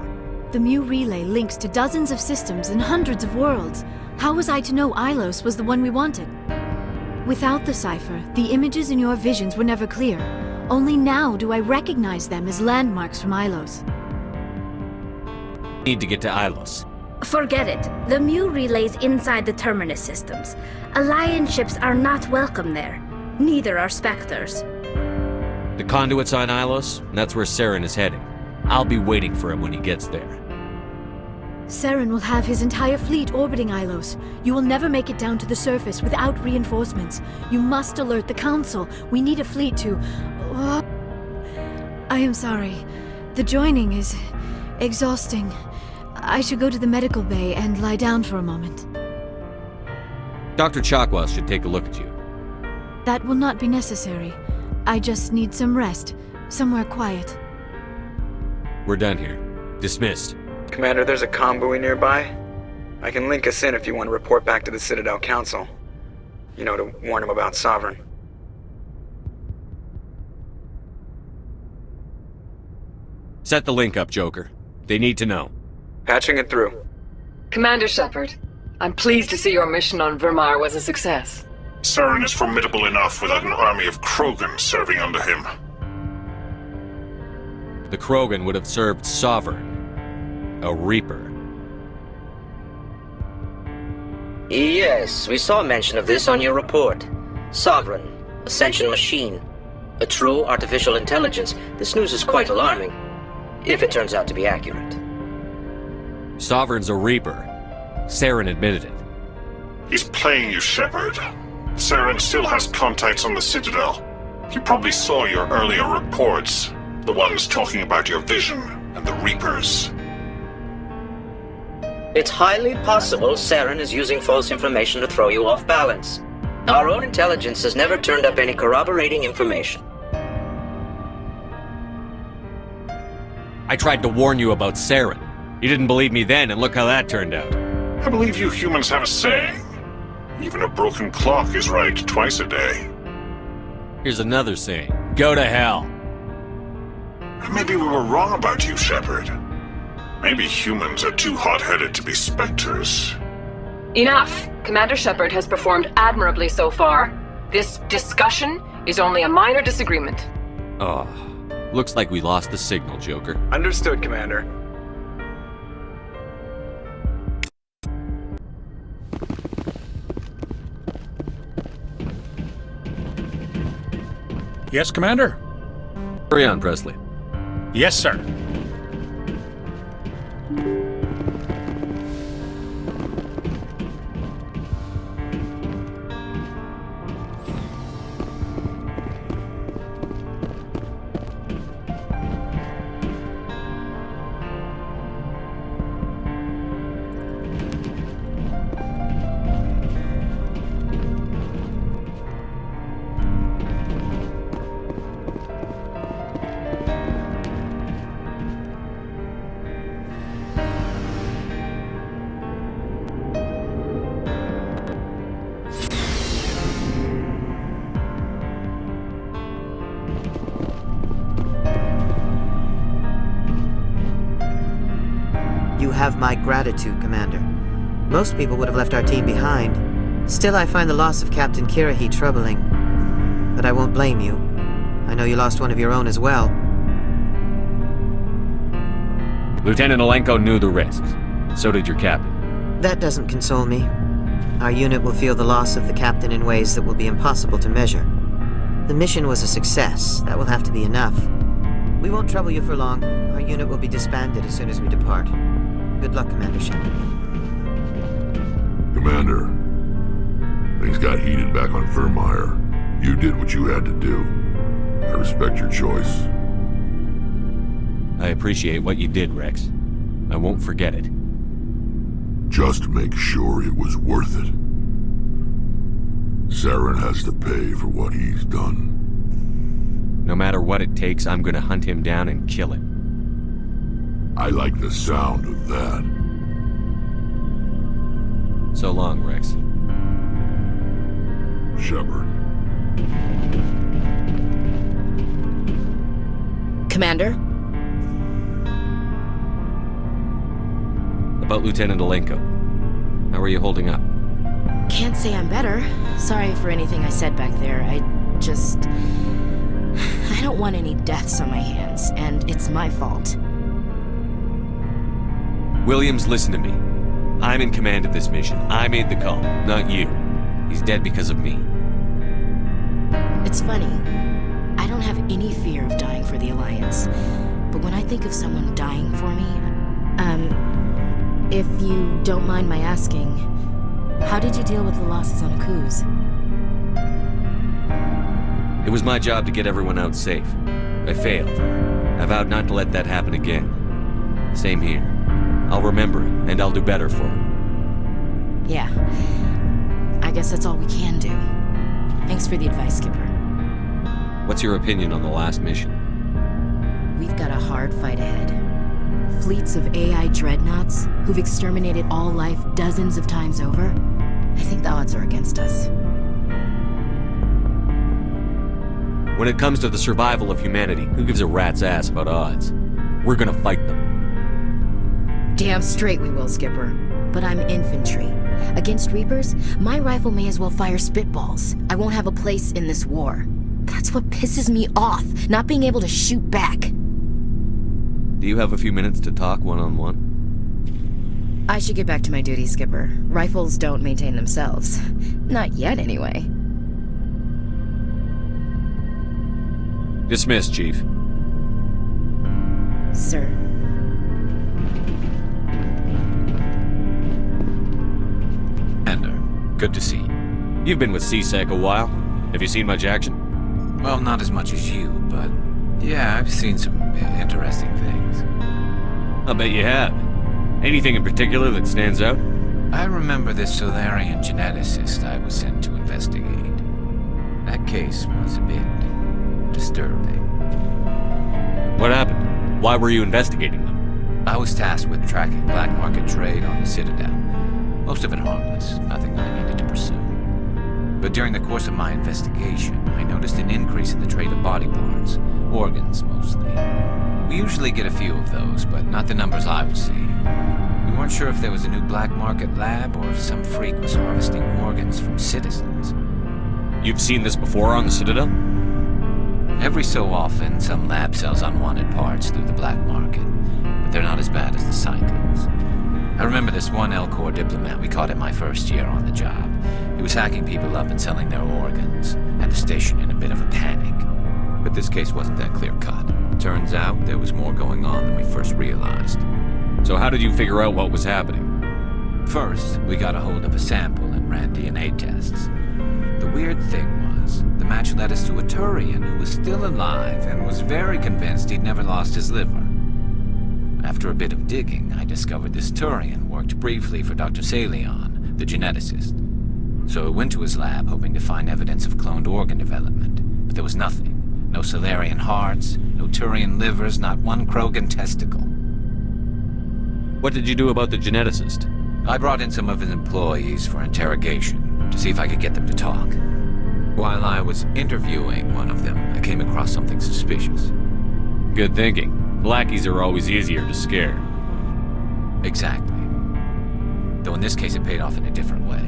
The Mu relay links to dozens of systems and hundreds of worlds. How was I to know Ilos was the one we wanted? Without the cipher, the images in your visions were never clear. Only now do I recognize them as landmarks from Ilos.
Need to get to Ilos.
Forget it. The Mu relay's inside the Terminus systems. Alliance ships are not welcome there. Neither are Spectres.
The conduit's on Ilos, and that's where Saren is heading. I'll be waiting for him when he gets there.
Saren will have his entire fleet orbiting Ilos. You will never make it down to the surface without reinforcements. You must alert the Council. We need a fleet to... I am sorry. The joining is exhausting. I should go to the medical bay and lie down for a moment.
Dr. Chakwas should take a look at you.
That will not be necessary. I just need some rest. Somewhere quiet.
We're done here. Dismissed.
Commander, there's a convoy nearby. I can link us in if you want to report back to the Citadel Council. You know, to warn them about Sovereign.
Set the link up, Joker. They need to know.
Patching it through.
Commander Shepard, I'm pleased to see your mission on Virmire was a success.
Saren is formidable enough without an army of Krogan serving under him.
The Krogan would have served Sovereign, a Reaper.
Yes, we saw mention of this on your report. Sovereign, Ascension machine, a true artificial intelligence. This news is quite alarming, if it turns out to be accurate.
Sovereign's a Reaper. Saren admitted it.
He's playing you, Shepard. Saren still has contacts on the Citadel. He probably saw your earlier reports, the ones talking about your vision and the Reapers.
It's highly possible Saren is using false information to throw you off balance. Our own intelligence has never turned up any corroborating information.
I tried to warn you about Saren. You didn't believe me then, and look how that turned out.
I believe you humans have a saying. Even a broken clock is right twice a day.
Here's another saying. Go to hell.
Maybe we were wrong about you, Shepard. Maybe humans are too hot-headed to be Spectres.
Enough! Commander Shepard has performed admirably so far. This discussion is only a minor disagreement.
Oh, looks like we lost the signal, Joker.
Understood, Commander.
Yes, Commander?
Hurry on, Presley.
Yes, sir.
You have my gratitude, Commander. Most people would have left our team behind. Still, I find the loss of Captain Kirrahe troubling. But I won't blame you. I know you lost one of your own as well.
Lieutenant Alenko knew the risks. So did your captain.
That doesn't console me. Our unit will feel the loss of the captain in ways that will be impossible to measure. The mission was a success. That will have to be enough. We won't trouble you for long. Our unit will be disbanded as soon as we depart. Good luck, Commander Shepard.
Commander, things got heated back on Virmire. You did what you had to do. I respect your choice.
I appreciate what you did, Rex. I won't forget it.
Just make sure it was worth it. Saren has to pay for what he's done.
No matter what it takes, I'm gonna hunt him down and kill him.
I like the sound of that.
So long, Rex.
Shepard.
Commander?
About Lieutenant Alenko. How are you holding up?
Can't say I'm better. Sorry for anything I said back there. I don't want any deaths on my hands, and it's my fault.
Williams, listen to me. I'm in command of this mission. I made the call, not you. He's dead because of me.
It's funny. I don't have any fear of dying for the Alliance. But when I think of someone dying for me, if you don't mind my asking, how did you deal with the losses on Akuz?
It was my job to get everyone out safe. I failed. I vowed not to let that happen again. Same here. I'll remember him, and I'll do better for him.
Yeah. I guess that's all we can do. Thanks for the advice, Skipper.
What's your opinion on the last mission?
We've got a hard fight ahead. Fleets of AI dreadnoughts who've exterminated all life dozens of times over. I think the odds are against us.
When it comes to the survival of humanity, who gives a rat's ass about odds? We're gonna fight them.
Damn straight we will, Skipper. But I'm infantry. Against Reapers, my rifle may as well fire spitballs. I won't have a place in this war. That's what pisses me off, not being able to shoot back.
Do you have a few minutes to talk one-on-one?
I should get back to my duty, Skipper. Rifles don't maintain themselves. Not yet, anyway.
Dismissed, Chief.
Sir.
Commander, good to see you.
You've been with CSEC a while. Have you seen much action?
Well, not as much as you, but yeah, I've seen some interesting things.
I'll bet you have. Anything in particular that stands out?
I remember this Solarian geneticist I was sent to investigate. That case was a bit disturbing.
What happened? Why were you investigating them?
I was tasked with tracking black market trade on the Citadel. Most of it harmless, nothing I needed to pursue. But during the course of my investigation, I noticed an increase in the trade of body parts, organs mostly. We usually get a few of those, but not the numbers I was seeing. We weren't sure if there was a new black market lab or if some freak was harvesting organs from citizens.
You've seen this before on the Citadel?
Every so often, some lab sells unwanted parts through the black market, but they're not as bad as the cycles. I remember this one L-Corps diplomat we caught in my first year on the job. He was hacking people up and selling their organs, had the station in a bit of a panic. But this case wasn't that clear-cut. Turns out there was more going on than we first realized.
So how did you figure out what was happening?
First, we got a hold of a sample and ran DNA tests. The weird thing was, the match led us to a Turian who was still alive and was very convinced he'd never lost his liver. After a bit of digging, I discovered this Turian worked briefly for Dr. Salion, the geneticist. So I went to his lab hoping to find evidence of cloned organ development, but there was nothing. No Solarian hearts, no Turian livers, not one Krogan testicle.
What did you do about the geneticist?
I brought in some of his employees for interrogation, to see if I could get them to talk. While I was interviewing one of them, I came across something suspicious.
Good thinking. Blackies are always easier to scare.
Exactly. Though in this case it paid off in a different way.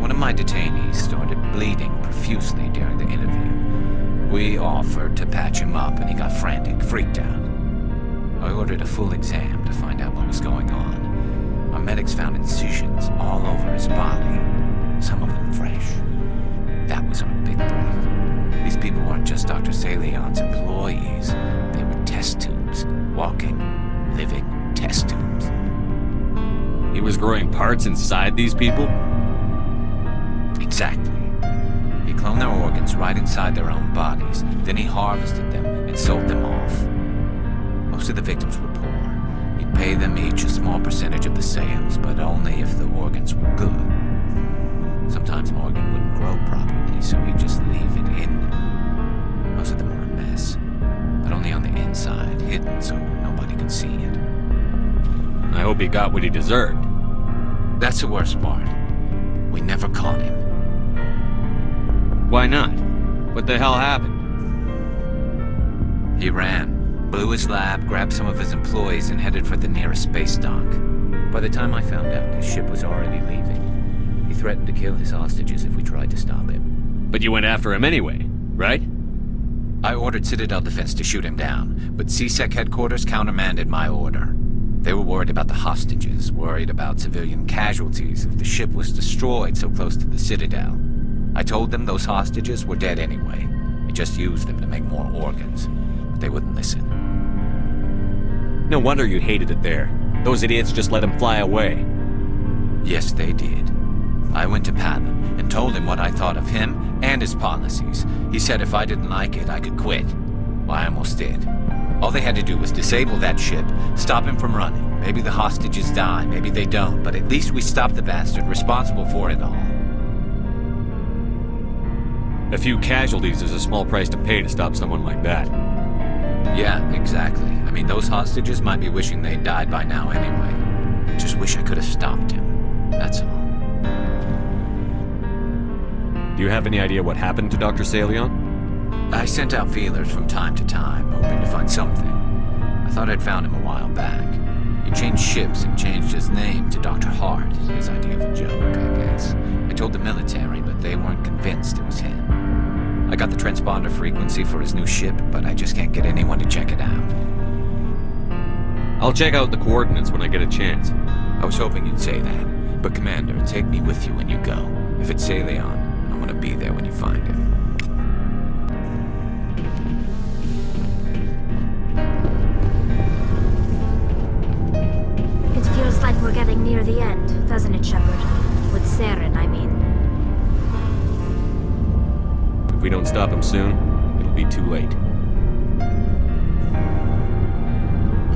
One of my detainees started bleeding profusely during the interview. We offered to patch him up and he got frantic, freaked out. I ordered a full exam to find out what was going on. Our medics found incisions all over his body, some of them fresh. That was our big break. These people weren't just Dr. Salion's employees. They were test tubes. Walking, living test tubes.
He was growing parts inside these people?
Exactly. He cloned their organs right inside their own bodies. Then he harvested them and sold them off. Most of the victims were poor. He'd pay them each a small percentage of the sales, but only if the organs were good. Sometimes an organ wouldn't grow properly, so he'd just leave it in them. Most of them were a mess, but only on the inside, hidden so nobody could see it.
I hope he got what he deserved.
That's the worst part. We never caught him.
Why not? What the hell happened?
He ran, blew his lab, grabbed some of his employees, and headed for the nearest space dock. By the time I found out, his ship was already leaving. He threatened to kill his hostages if we tried to stop him.
But you went after him anyway, right?
I ordered Citadel Defense to shoot him down, but CSEC headquarters countermanded my order. They were worried about the hostages, worried about civilian casualties if the ship was destroyed so close to the Citadel. I told them those hostages were dead anyway. We just used them to make more organs. But they wouldn't listen.
No wonder you hated it there. Those idiots just let him fly away.
Yes, they did. I went to Palin and told him what I thought of him and his policies. He said if I didn't like it, I could quit. Well, I almost did. All they had to do was disable that ship, stop him from running. Maybe the hostages die, maybe they don't, but at least we stopped the bastard responsible for it all.
A few casualties is a small price to pay to stop someone like that.
Yeah, exactly. I mean, those hostages might be wishing they'd died by now anyway. Just wish I could have stopped him. That's all.
Do you have any idea what happened to Dr. Salion?
I sent out feelers from time to time, hoping to find something. I thought I'd found him a while back. He changed ships and changed his name to Dr. Hart, his idea of a joke, I guess. I told the military, but they weren't convinced it was him. I got the transponder frequency for his new ship, but I just can't get anyone to check it out.
I'll check out the coordinates when I get a chance.
I was hoping you'd say that, but Commander, take me with you when you go. If it's Salion, I want to be there when you find him.
It feels like we're getting near the end, doesn't it, Shepard? With Saren, I mean.
If we don't stop him soon, it'll be too late.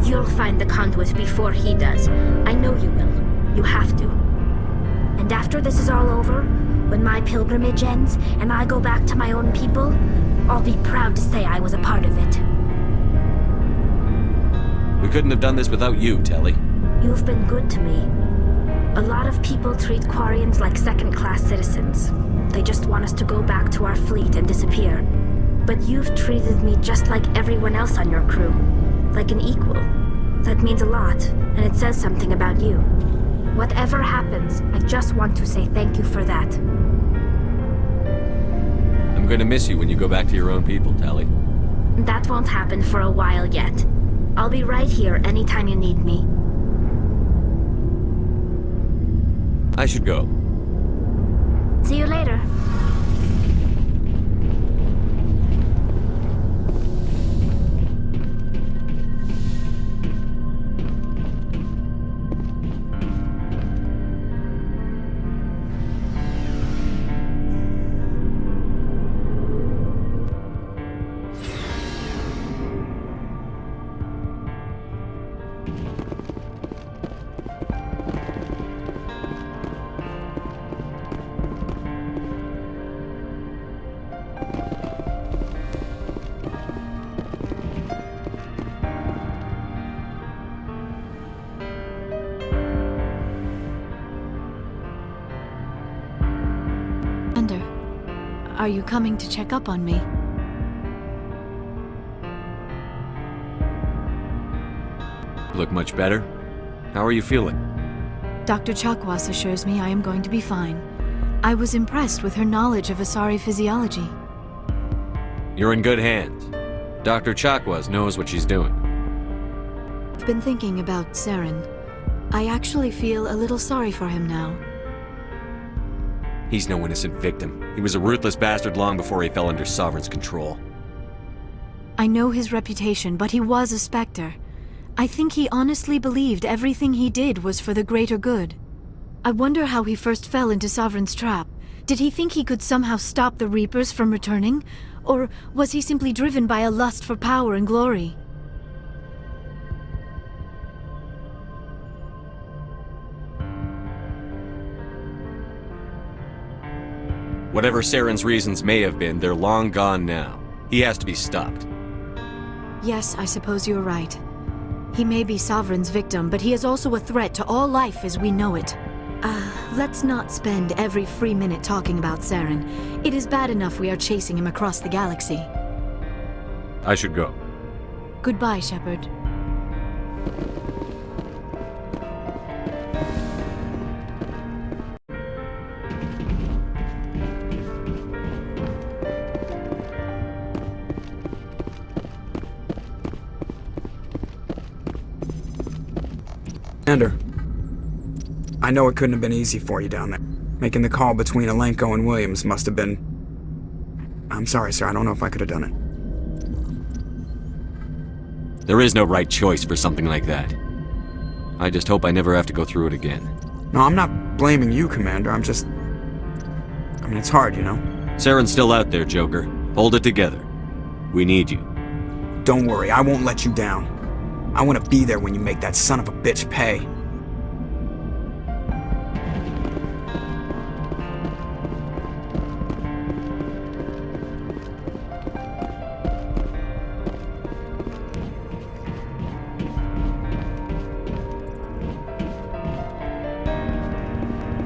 You'll find the conduit before he does. I know you will. You have to. And after this is all over, when my pilgrimage ends and I go back to my own people, I'll be proud to say I was a part of it.
We couldn't have done this without you, Telly.
You've been good to me. A lot of people treat Quarians like second-class citizens. They just want us to go back to our fleet and disappear. But you've treated me just like everyone else on your crew. Like an equal. That means a lot, and it says something about you. Whatever happens, I just want to say thank you for that.
I'm gonna miss you when you go back to your own people, Telly.
That won't happen for a while yet. I'll be right here anytime you need me.
I should go.
See you later.
are you coming to check up on me?
You look much better. How are you feeling?
Dr. Chakwas assures me I am going to be fine. I was impressed with her knowledge of Asari physiology.
You're in good hands. Dr. Chakwas knows what she's doing.
I've been thinking about Saren. I actually feel a little sorry for him now.
He's no innocent victim. He was a ruthless bastard long before he fell under Sovereign's control.
I know his reputation, but he was a Spectre. I think he honestly believed everything he did was for the greater good. I wonder how he first fell into Sovereign's trap. Did he think he could somehow stop the Reapers from returning? Or was he simply driven by a lust for power and glory?
Whatever Saren's reasons may have been, they're long gone now. He has to be stopped.
Yes, I suppose you're right. He may be Sovereign's victim, but he is also a threat to all life as we know it. Let's not spend every free minute talking about Saren. It is bad enough we are chasing him across the galaxy.
I should go.
Goodbye, Shepard.
Commander, I know it couldn't have been easy for you down there. Making the call between Alenko and Williams must have been... I'm sorry, sir. I don't know if I could have done it.
There is no right choice for something like that. I just hope I never have to go through it again.
No, I'm not blaming you, Commander. I'm just... it's hard, you know?
Saren's still out there, Joker. Hold it together. We need you.
Don't worry, I won't let you down. I want to be there when you make that son of a bitch pay.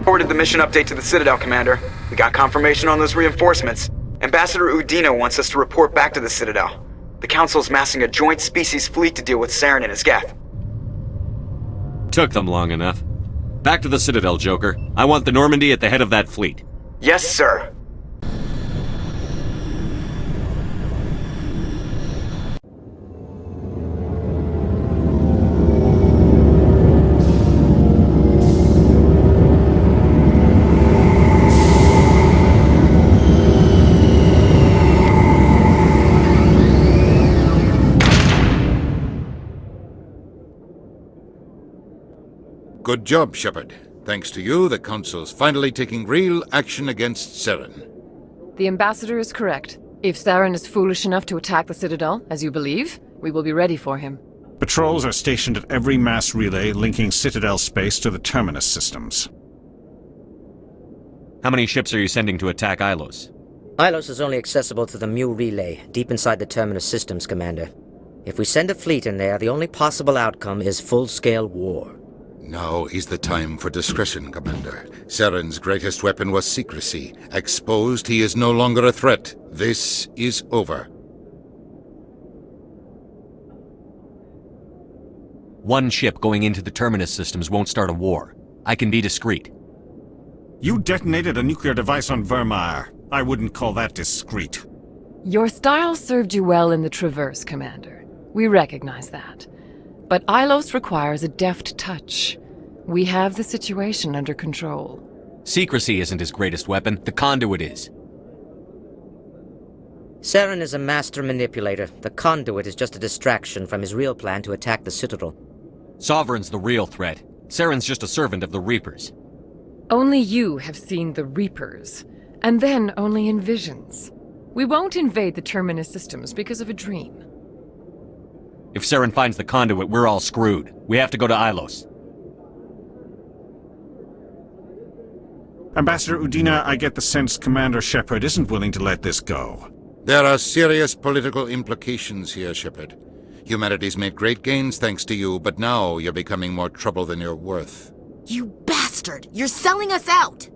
Forwarded the mission update to the Citadel, Commander. We got confirmation on those reinforcements. Ambassador Udina wants us to report back to the Citadel. The Council's massing a joint species fleet to deal with Saren and his Geth.
Took them long enough. Back to the Citadel, Joker. I want the Normandy at the head of that fleet.
Yes, sir.
Good job, Shepard. Thanks to you, the Council's finally taking real action against Saren.
The Ambassador is correct. If Saren is foolish enough to attack the Citadel, as you believe, we will be ready for him.
Patrols are stationed at every mass relay linking Citadel space to the Terminus systems.
How many ships are you sending to attack Ilos?
Ilos is only accessible to the Mu relay, deep inside the Terminus systems, Commander. If we send a fleet in there, the only possible outcome is full-scale war.
Now is the time for discretion, Commander. Saren's greatest weapon was secrecy. Exposed, he is no longer a threat. This is over.
One ship going into the Terminus systems won't start a war. I can be discreet.
You detonated a nuclear device on Virmire. I wouldn't call that discreet.
Your style served you well in the Traverse, Commander. We recognize that. But Ilos requires a deft touch. We have the situation under control.
Secrecy isn't his greatest weapon. The conduit is.
Saren is a master manipulator. The conduit is just a distraction from his real plan to attack the Citadel.
Sovereign's the real threat. Saren's just a servant of the Reapers.
Only you have seen the Reapers, and then only in visions. We won't invade the Terminus systems because of a dream.
If Saren finds the conduit, we're all screwed. We have to go to Ilos.
Ambassador Udina, I get the sense Commander Shepard isn't willing to let this go.
There are serious political implications here, Shepard. Humanity's made great gains thanks to you, but now you're becoming more trouble than you're worth.
You bastard! You're selling us out!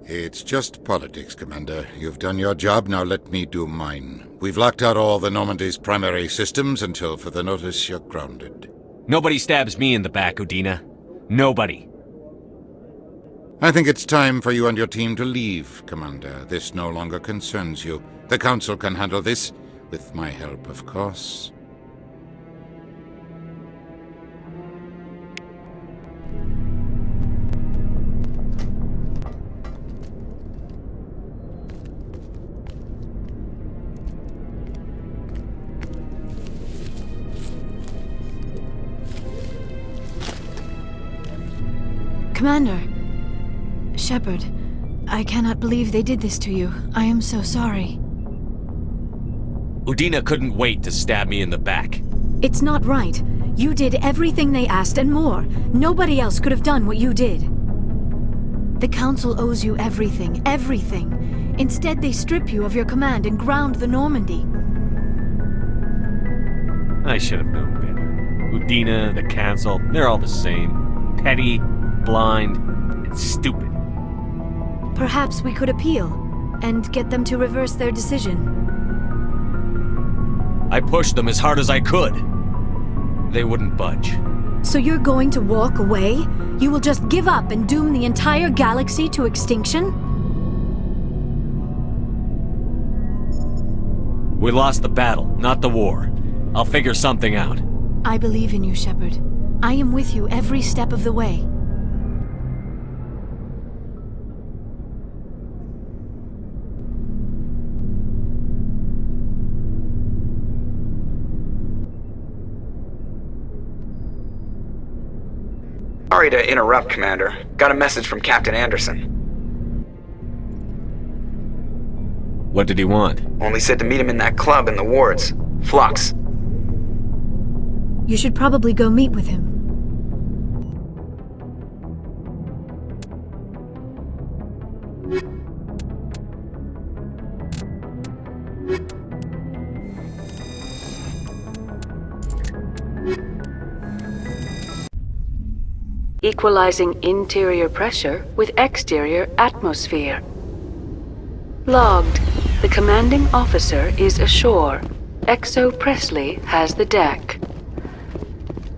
It's just politics, Commander. You've done your job, now let me do mine. We've locked out all the Normandy's primary systems until further notice you're grounded.
Nobody stabs me in the back, Udina. Nobody.
I think it's time for you and your team to leave, Commander. This no longer concerns you. The Council can handle this, with my help, of course.
Commander. Shepard, I cannot believe they did this to you. I am so sorry.
Udina couldn't wait to stab me in the back.
It's not right. You did everything they asked and more. Nobody else could have done what you did. The Council owes you everything, everything. Instead, they strip you of your command and ground the Normandy.
I should have known better. Udina, the Council, they're all the same. Petty, blind, and stupid.
Perhaps we could appeal, and get them to reverse their decision.
I pushed them as hard as I could. They wouldn't budge.
So you're going to walk away? You will just give up and doom the entire galaxy to extinction?
We lost the battle, not the war. I'll figure something out.
I believe in you, Shepard. I am with you every step of the way.
Sorry to interrupt, Commander. Got a message from Captain Anderson.
What did he want?
Only said to meet him in that club in the wards. Flux.
You should probably go meet with him.
Equalizing interior pressure with exterior atmosphere. Logged. The commanding officer is ashore. Exo Presley has the deck.